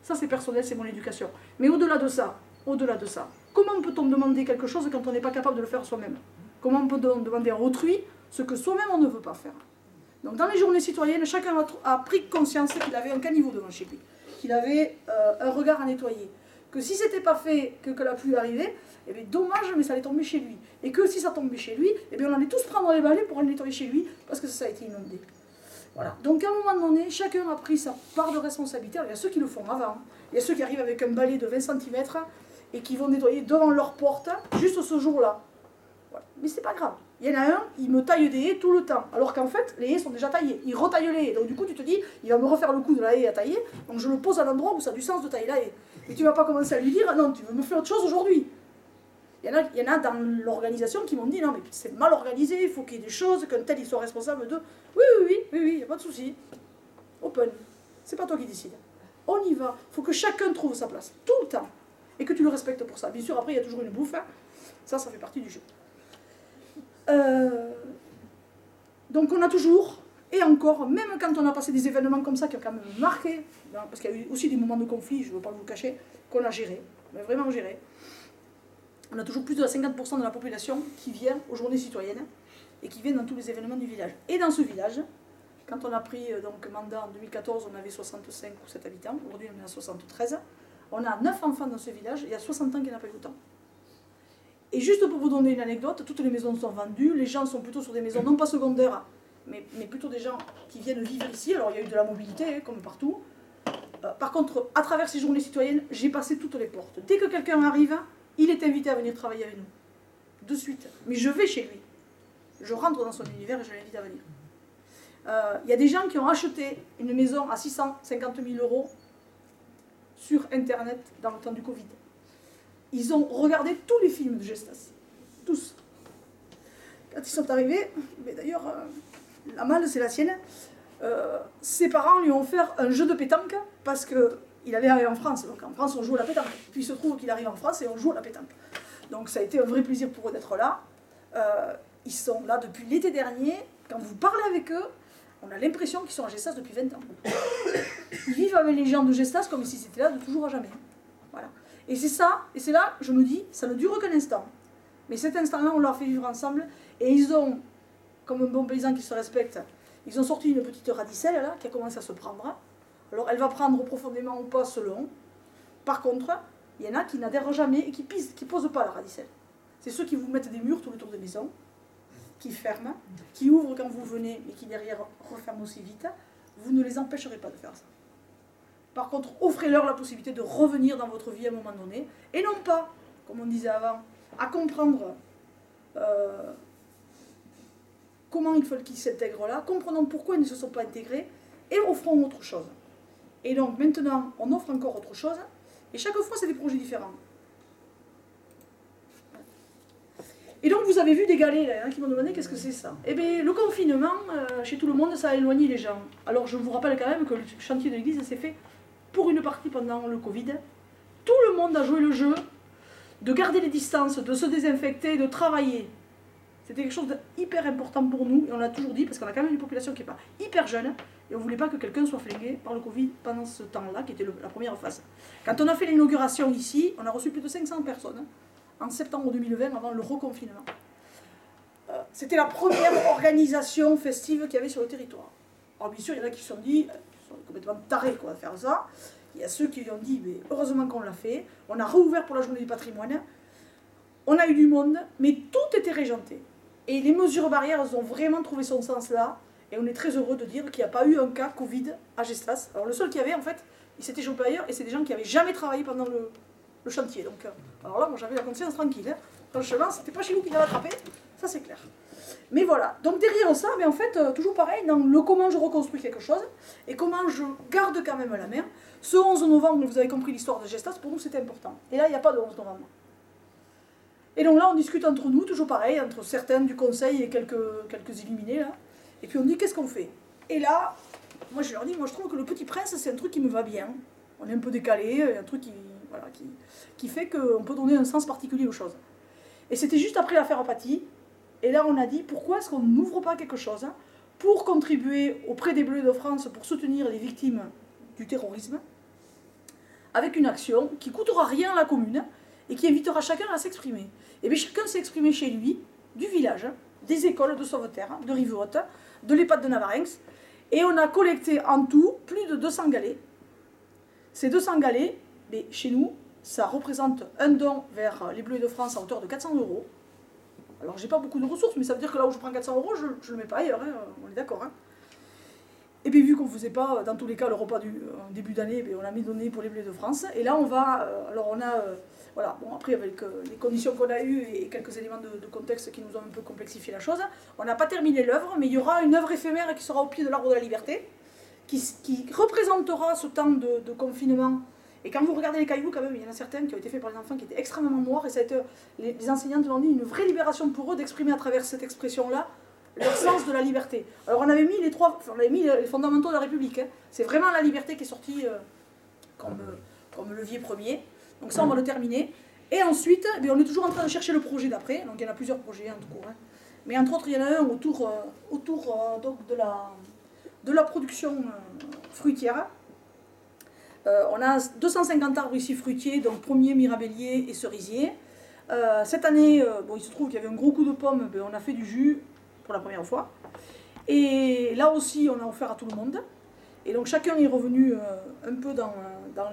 Ça, c'est personnel, c'est mon éducation. Mais au-delà de ça, comment peut-on demander quelque chose quand on n'est pas capable de le faire soi-même? Comment peut-on demander à autrui ce que soi-même on ne veut pas faire? Donc dans les journées citoyennes, chacun a pris conscience qu'il avait un caniveau devant chez lui, qu'il avait un regard à nettoyer, que si c'était pas fait, que la pluie arrivait, eh bien dommage, mais ça allait tomber chez lui. Et que si ça tombait chez lui, eh bien on allait tous prendre les balais pour aller nettoyer chez lui, parce que ça a été inondé. Voilà. Donc à un moment donné, chacun a pris sa part de responsabilité. Alors, il y a ceux qui le font avant, il y a ceux qui arrivent avec un balai de 20 cm et qui vont nettoyer devant leur porte, juste ce jour-là. Voilà. Mais c'est pas grave. Il y en a un, il me taille des haies tout le temps, alors qu'en fait, les haies sont déjà taillées. Il retaille les haies. Donc du coup, tu te dis, il va me refaire le coup de la haie à tailler, donc je le pose à l'endroit où ça a du sens de tailler la haie. Et tu vas pas commencer à lui dire, non, tu veux me faire autre chose aujourd'hui. Il y en a dans l'organisation qui m'ont dit, non, mais c'est mal organisé, il faut qu'il y ait des choses, qu'un tel il soit responsable de... Oui, il n'y a pas de souci. Open. C'est pas toi qui décides. On y va. Il faut que chacun trouve sa place, tout le temps. Et que tu le respectes pour ça. Bien sûr, après, il y a toujours une bouffe. Hein. Ça fait partie du jeu. Donc on a toujours, et encore, même quand on a passé des événements comme ça qui ont quand même marqué, parce qu'il y a eu aussi des moments de conflit, je ne veux pas vous le cacher, qu'on a géré, on a vraiment géré. On a toujours plus de 50% de la population qui vient aux journées citoyennes et qui vient dans tous les événements du village. Et dans ce village, quand on a pris donc mandat en 2014, on avait 65 ou 7 habitants, aujourd'hui on est à 73, on a 9 enfants dans ce village, et il y a 60 ans qu'il n'y en a pas eu autant. Et juste pour vous donner une anecdote, toutes les maisons sont vendues, les gens sont plutôt sur des maisons non pas secondaires, mais plutôt des gens qui viennent vivre ici. Alors il y a eu de la mobilité, comme partout. Par contre, à travers ces journées citoyennes, j'ai passé toutes les portes. Dès que quelqu'un arrive, il est invité à venir travailler avec nous. De suite. Mais je vais chez lui. Je rentre dans son univers et je l'invite à venir. Il y a des gens qui ont acheté une maison à 650 000 € sur Internet dans le temps du Covid. Ils ont regardé tous les films de Gestas. Tous. Quand ils sont arrivés, mais d'ailleurs, la malle, c'est la sienne, ses parents lui ont offert un jeu de pétanque parce qu'il allait arriver en France. Donc en France, on joue à la pétanque. Puis il se trouve qu'il arrive en France et on joue à la pétanque. Donc ça a été un vrai plaisir pour eux d'être là. Ils sont là depuis l'été dernier. Quand vous parlez avec eux, on a l'impression qu'ils sont à Gestas depuis 20 ans. Ils vivent avec les gens de Gestas comme si c'était là de toujours à jamais. Voilà. Et c'est ça, et c'est là, je me dis, ça ne dure qu'un instant. Mais cet instant-là, on leur fait vivre ensemble. Et ils ont, comme un bon paysan qui se respecte, ils ont sorti une petite radicelle, là, qui a commencé à se prendre. Alors, elle va prendre profondément ou pas, selon. Par contre, il y en a qui n'adhèrent jamais et qui posent pas la radicelle. C'est ceux qui vous mettent des murs tout autour des maisons, qui ferment, qui ouvrent quand vous venez, mais qui derrière referment aussi vite. Vous ne les empêcherez pas de faire ça. Par contre, offrez-leur la possibilité de revenir dans votre vie à un moment donné, et non pas, comme on disait avant, à comprendre comment il faut qu'ils s'intègrent là, comprenons pourquoi ils ne se sont pas intégrés, et offrons autre chose. Et donc maintenant, on offre encore autre chose, et chaque fois, c'est des projets différents. Et donc, vous avez vu des galets, là, hein, qui m'ont demandé qu'est-ce que c'est ça. Eh bien, le confinement, chez tout le monde, ça a éloigné les gens. Alors, je vous rappelle quand même que le chantier de l'église s'est fait pour une partie pendant le Covid. Tout le monde a joué le jeu de garder les distances, de se désinfecter, de travailler. C'était quelque chose d'hyper important pour nous, et on l'a toujours dit, parce qu'on a quand même une population qui n'est pas hyper jeune, et on ne voulait pas que quelqu'un soit flingué par le Covid pendant ce temps-là, qui était la première phase. Quand on a fait l'inauguration ici, on a reçu plus de 500 personnes en septembre 2020, avant le reconfinement. C'était la première organisation festive qu'il y avait sur le territoire. Alors bien sûr, il y en a qui se sont dit, ils sont complètement tarés quoi, de faire ça. Il y a ceux qui lui ont dit, mais heureusement qu'on l'a fait. On a réouvert pour la journée du patrimoine. On a eu du monde, mais tout était régenté. Et les mesures barrières ont vraiment trouvé son sens là. Et on est très heureux de dire qu'il n'y a pas eu un cas Covid à Gestas. Alors le seul qu'il y avait, en fait, il s'était chopé ailleurs, et c'est des gens qui n'avaient jamais travaillé pendant le chantier. Donc, alors là, moi j'avais la conscience tranquille. Hein. Franchement, c'était pas chez nous qui l'avait attrapé, ça c'est clair. Mais voilà, donc derrière ça, mais en fait, toujours pareil, dans le comment je reconstruis quelque chose, et comment je garde quand même la main. Ce 11 novembre, vous avez compris l'histoire de Gestas, pour nous c'était important. Et là, il n'y a pas de 11 novembre. Et donc là, on discute entre nous, toujours pareil, entre certains du conseil et quelques éliminés, là. Et puis on dit, qu'est-ce qu'on fait? Et là, moi je leur dis, moi je trouve que le Petit Prince, c'est un truc qui me va bien. On est un peu décalé, un truc qui fait qu'on peut donner un sens particulier aux choses. Et c'était juste après l'affaire Paty. Et là, on a dit, pourquoi est-ce qu'on n'ouvre pas quelque chose pour contribuer auprès des Bleus de France, pour soutenir les victimes du terrorisme, avec une action qui ne coûtera rien à la commune et qui invitera chacun à s'exprimer. Et bien chacun s'est exprimé chez lui, du village, des écoles de Sauveterre, de Rive-Haute, de l'EHPAD de Navarinx, et on a collecté en tout plus de 200 galets. Ces 200 galets, mais chez nous, ça représente un don vers les Bleus de France à hauteur de 400 €. Alors j'ai pas beaucoup de ressources, mais ça veut dire que là où je prends 400 €, je ne le mets pas ailleurs, hein, on est d'accord. Hein. Et puis vu qu'on ne faisait pas, dans tous les cas, le repas du début d'année, on a mis donné pour les Bleus de France. Et là on va, alors on a, voilà, bon après avec les conditions qu'on a eues et quelques éléments de contexte qui nous ont un peu complexifié la chose, on n'a pas terminé l'œuvre, mais il y aura une œuvre éphémère qui sera au pied de l'Arbre de la Liberté, qui représentera ce temps de confinement. Et quand vous regardez les cailloux, quand même, il y en a certains qui ont été faits par les enfants qui étaient extrêmement noirs, et ça a été, les enseignantes l'ont dit, une vraie libération pour eux d'exprimer à travers cette expression-là leur sens de la liberté. Alors on avait mis les fondamentaux de la République, hein. C'est vraiment la liberté qui est sortie comme levier premier, donc ça on va le terminer. Et ensuite, on est toujours en train de chercher le projet d'après, donc il y en a plusieurs projets en tout cours, hein. Mais entre autres il y en a un autour donc de la production fruitière. On a 250 arbres ici fruitiers, donc pommiers, mirabelliers et cerisiers. Cette année, il se trouve qu'il y avait un gros coup de pommes, on a fait du jus pour la première fois. Et là aussi, on a offert à tout le monde. Et donc chacun est revenu un peu dans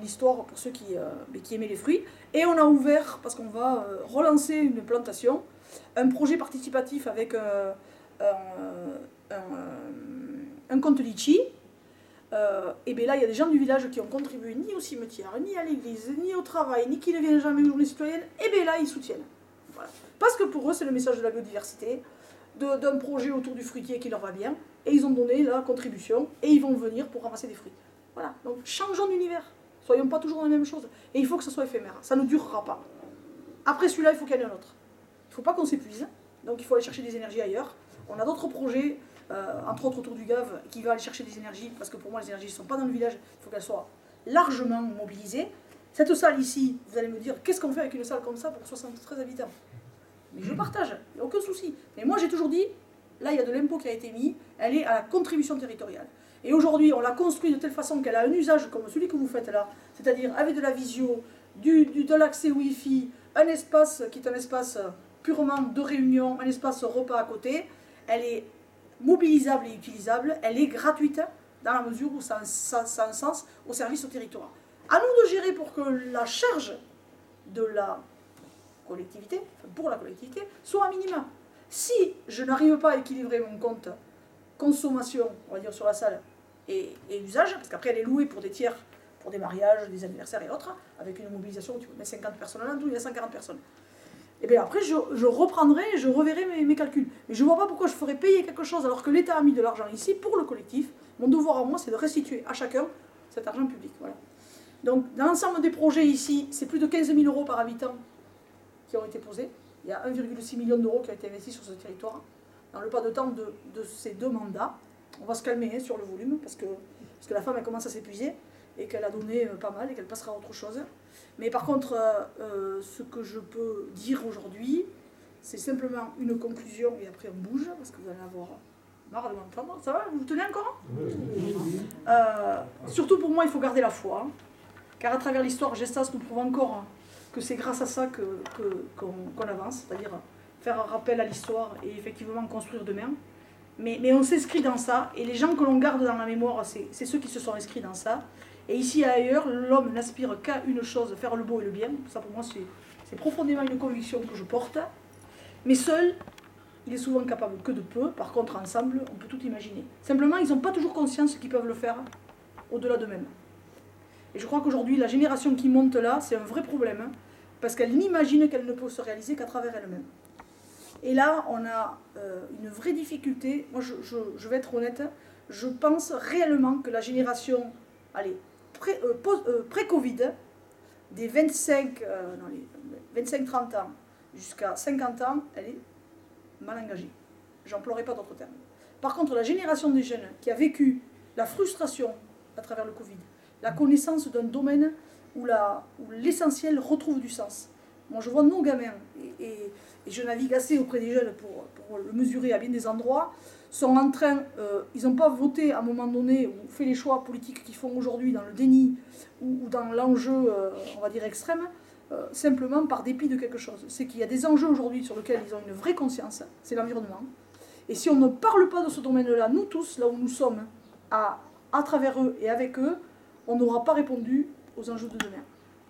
l'histoire pour ceux qui aimaient les fruits. Et on a ouvert, parce qu'on va relancer une plantation, un projet participatif avec un compte litchi. Et bien là, il y a des gens du village qui ont contribué ni au cimetière, ni à l'église, ni au travail, ni qui ne viennent jamais aux journées citoyennes. Et bien là, ils soutiennent. Voilà. Parce que pour eux, c'est le message de la biodiversité, d'un projet autour du fruitier qui leur va bien. Et ils ont donné la contribution et ils vont venir pour ramasser des fruits. Voilà. Donc changeons d'univers. Soyons pas toujours dans la même chose. Et il faut que ce soit éphémère. Ça ne durera pas. Après celui-là, il faut qu'il y en ait un autre. Il ne faut pas qu'on s'épuise. Donc il faut aller chercher des énergies ailleurs. On a d'autres projets. Entre autres autour du GAV, qui va aller chercher des énergies, parce que pour moi les énergies ne sont pas dans le village, il faut qu'elles soient largement mobilisées. Cette salle ici, vous allez me dire, qu'est-ce qu'on fait avec une salle comme ça pour 73 habitants? Mais je partage, il n'y a aucun souci. Mais moi j'ai toujours dit, là il y a de l'impôt qui a été mis, elle est à la contribution territoriale. Et aujourd'hui on l'a construit de telle façon qu'elle a un usage comme celui que vous faites là, c'est-à-dire avec de la visio, de l'accès Wi-Fi, un espace qui est un espace purement de réunion, un espace repas à côté, elle est mobilisable et utilisable, elle est gratuite dans la mesure où ça a un sens au service au territoire. À nous de gérer pour que la charge de la collectivité, pour la collectivité, soit à minima. Si je n'arrive pas à équilibrer mon compte consommation, on va dire sur la salle, et usage, parce qu'après elle est louée pour des tiers, pour des mariages, des anniversaires et autres, avec une mobilisation où tu peux mettre 50 personnes là, d'où il y a 140 personnes. Et bien après, je reprendrai et je reverrai mes calculs. Mais je ne vois pas pourquoi je ferais payer quelque chose alors que l'État a mis de l'argent ici pour le collectif. Mon devoir à moi, c'est de restituer à chacun cet argent public. Voilà. Donc, dans l'ensemble des projets ici, c'est plus de 15 000 € par habitant qui ont été posés. Il y a 1,6 million d'euros qui ont été investis sur ce territoire. Dans le pas de temps de ces 2 mandats, on va se calmer sur le volume parce que la femme elle commence à s'épuiser et qu'elle a donné pas mal et qu'elle passera à autre chose. Mais par contre, ce que je peux dire aujourd'hui, c'est simplement une conclusion, et après on bouge, parce que vous allez avoir marre de m'entendre. Ça va, vous tenez encore? Surtout pour moi, il faut garder la foi, car à travers l'histoire, Gestas nous prouve encore que c'est grâce à ça qu'on avance, c'est-à-dire faire un rappel à l'histoire et effectivement construire demain. Mais on s'inscrit dans ça, et les gens que l'on garde dans la mémoire, c'est ceux qui se sont inscrits dans ça. Et ici et ailleurs, l'homme n'aspire qu'à une chose, faire le beau et le bien. Ça pour moi, c'est profondément une conviction que je porte. Mais seul, il est souvent capable que de peu. Par contre, ensemble, on peut tout imaginer. Simplement, ils n'ont pas toujours conscience qu'ils peuvent le faire au-delà d'eux-mêmes. Et je crois qu'aujourd'hui, la génération qui monte là, c'est un vrai problème, hein, parce qu'elle n'imagine qu'elle ne peut se réaliser qu'à travers elle-même. Et là, on a une vraie difficulté. Moi, je vais être honnête, je pense réellement que la génération, allez, pré-Covid, des 25-30 ans jusqu'à 50 ans, elle est mal engagée. J'emploierai pas d'autres termes. Par contre, la génération des jeunes qui a vécu la frustration à travers le Covid, la connaissance d'un domaine où l'essentiel retrouve du sens. Moi, je vois nos gamins, et je navigue assez auprès des jeunes pour le mesurer à bien des endroits, sont en train, ils n'ont pas voté à un moment donné, ou fait les choix politiques qu'ils font aujourd'hui dans le déni, ou dans l'enjeu, on va dire, extrême, simplement par dépit de quelque chose. C'est qu'il y a des enjeux aujourd'hui sur lesquels ils ont une vraie conscience, c'est l'environnement. Et si on ne parle pas de ce domaine-là, nous tous, là où nous sommes, à travers eux et avec eux, on n'aura pas répondu aux enjeux de demain.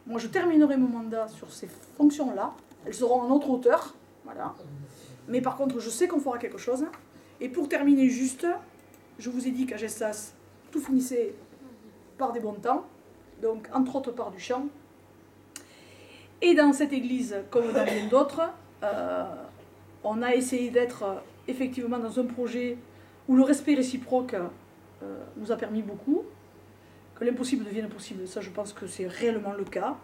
Moi, je terminerai mon mandat sur ces fonctions-là. Elles seront en autre hauteur, voilà. Mais par contre, je sais qu'on fera quelque chose. Et pour terminer juste, je vous ai dit qu'à Gestas, tout finissait par des bons temps, donc entre autres par du chant. Et dans cette église, comme dans bien d'autres, on a essayé d'être effectivement dans un projet où le respect réciproque nous a permis beaucoup, que l'impossible devienne possible, ça je pense que c'est réellement le cas.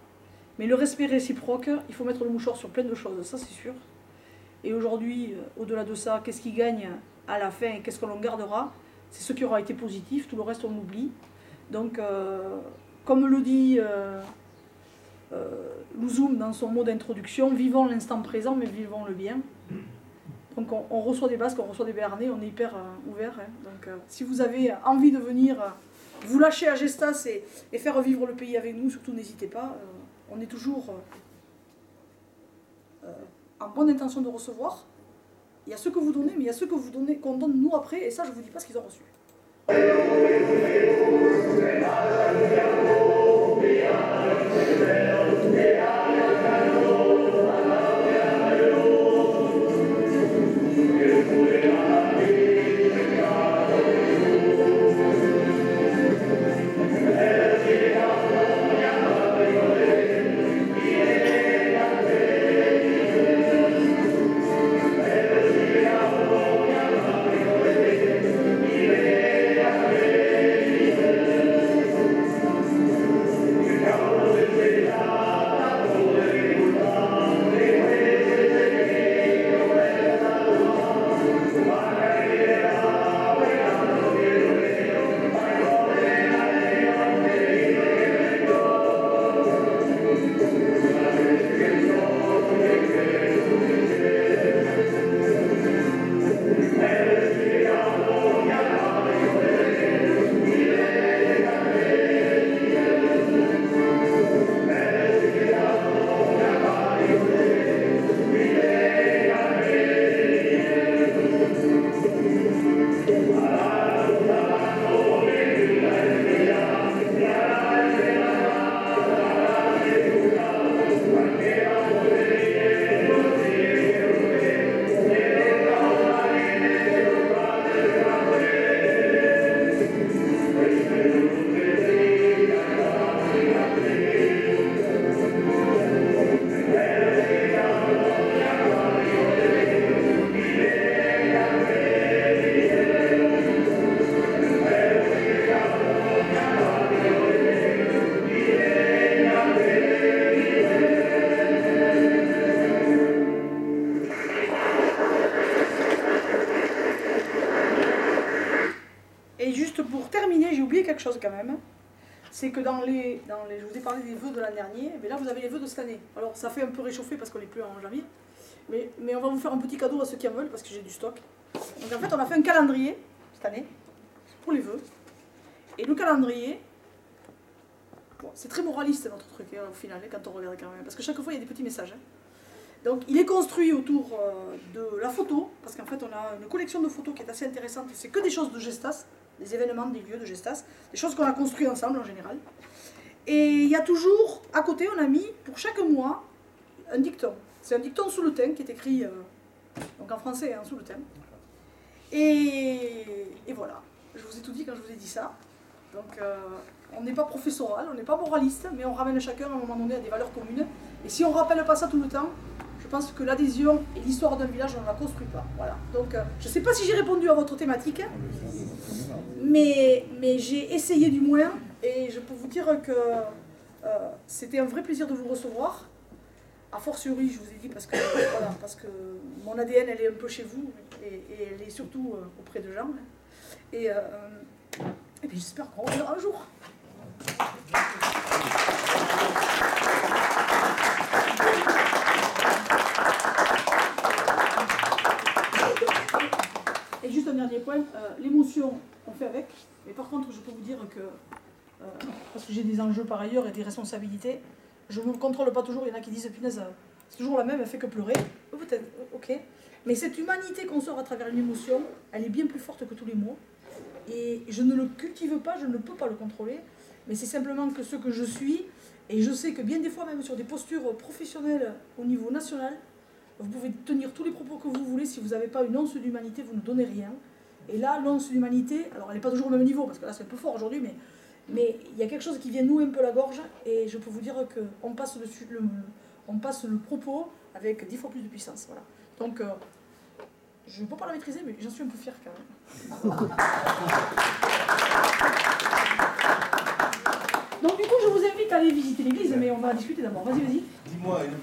Mais le respect réciproque, il faut mettre le mouchoir sur plein de choses, ça c'est sûr. Et aujourd'hui, au-delà de ça, qu'est-ce qui gagne à la fin et qu'est-ce que l'on gardera? C'est ce qui aura été positif, tout le reste on oublie. Donc, comme le dit Louzoum dans son mot d'introduction, vivons l'instant présent mais vivons le bien. Donc on reçoit des Basques, on reçoit des Béarnais, on est hyper ouvert. Hein. Donc si vous avez envie de venir vous lâcher à Gestas et faire vivre le pays avec nous, surtout n'hésitez pas. On est toujours en bonne intention de recevoir. Il y a ceux que vous donnez, mais il y a ceux que vous donnez, qu'on donne nous après, et ça je ne vous dis pas ce qu'ils ont reçu. Chose quand même, c'est que dans les, je vous ai parlé des vœux de l'an dernier, mais là vous avez les vœux de cette année. Alors ça fait un peu réchauffer parce qu'on n'est plus en janvier, mais on va vous faire un petit cadeau à ceux qui en veulent parce que j'ai du stock. Donc en fait on a fait un calendrier cette année pour les vœux, et le calendrier, Bon, c'est très moraliste notre truc, hein, au final, quand on regarde quand même, parce que chaque fois il y a des petits messages. Hein. Donc il est construit autour de la photo, parce qu'en fait on a une collection de photos qui est assez intéressante, c'est que des choses de Gestas, des événements, des lieux de Gestas, des choses qu'on a construites ensemble en général. Et il y a toujours, à côté on a mis, pour chaque mois, un dicton. C'est un dicton sous le thème qui est écrit, donc en français, hein, sous le thème. Et voilà, je vous ai tout dit quand je vous ai dit ça. Donc on n'est pas professoral, on n'est pas moraliste, mais on ramène chacun à un moment donné à des valeurs communes. Et si on ne rappelle pas ça tout le temps, je pense que l'adhésion et l'histoire d'un village, on ne la construit pas. Voilà. Donc je ne sais pas si j'ai répondu à votre thématique, mais j'ai essayé du moins, et je peux vous dire que c'était un vrai plaisir de vous recevoir. A fortiori, je vous ai dit, parce que, voilà, parce que mon ADN, elle est un peu chez vous, et elle est surtout auprès de gens. Et puis j'espère qu'on reviendra un jour. Et juste un dernier point, l'émotion, on fait avec. Mais par contre, je peux vous dire que, parce que j'ai des enjeux par ailleurs et des responsabilités, je ne me contrôle pas toujours. Il y en a qui disent, punaise, c'est toujours la même, elle fait que pleurer. Peut-être, ok. Mais cette humanité qu'on sort à travers une émotion, elle est bien plus forte que tous les mots. Et je ne le cultive pas, je ne peux pas le contrôler. Mais c'est simplement que ce que je suis, et je sais que bien des fois, même sur des postures professionnelles au niveau national, vous pouvez tenir tous les propos que vous voulez, si vous n'avez pas une once d'humanité, vous ne donnez rien. Et là, l'once d'humanité, alors elle n'est pas toujours au même niveau, parce que là c'est un peu fort aujourd'hui, mais il y a quelque chose qui vient nouer un peu la gorge, et je peux vous dire qu'on passe le propos avec 10 fois plus de puissance. Voilà. Donc, je ne peux pas la maîtriser, mais j'en suis un peu fière quand même. Donc du coup, je vous invite à aller visiter l'église, mais on va discuter d'abord. Vas-y, vas-y. Dis-moi une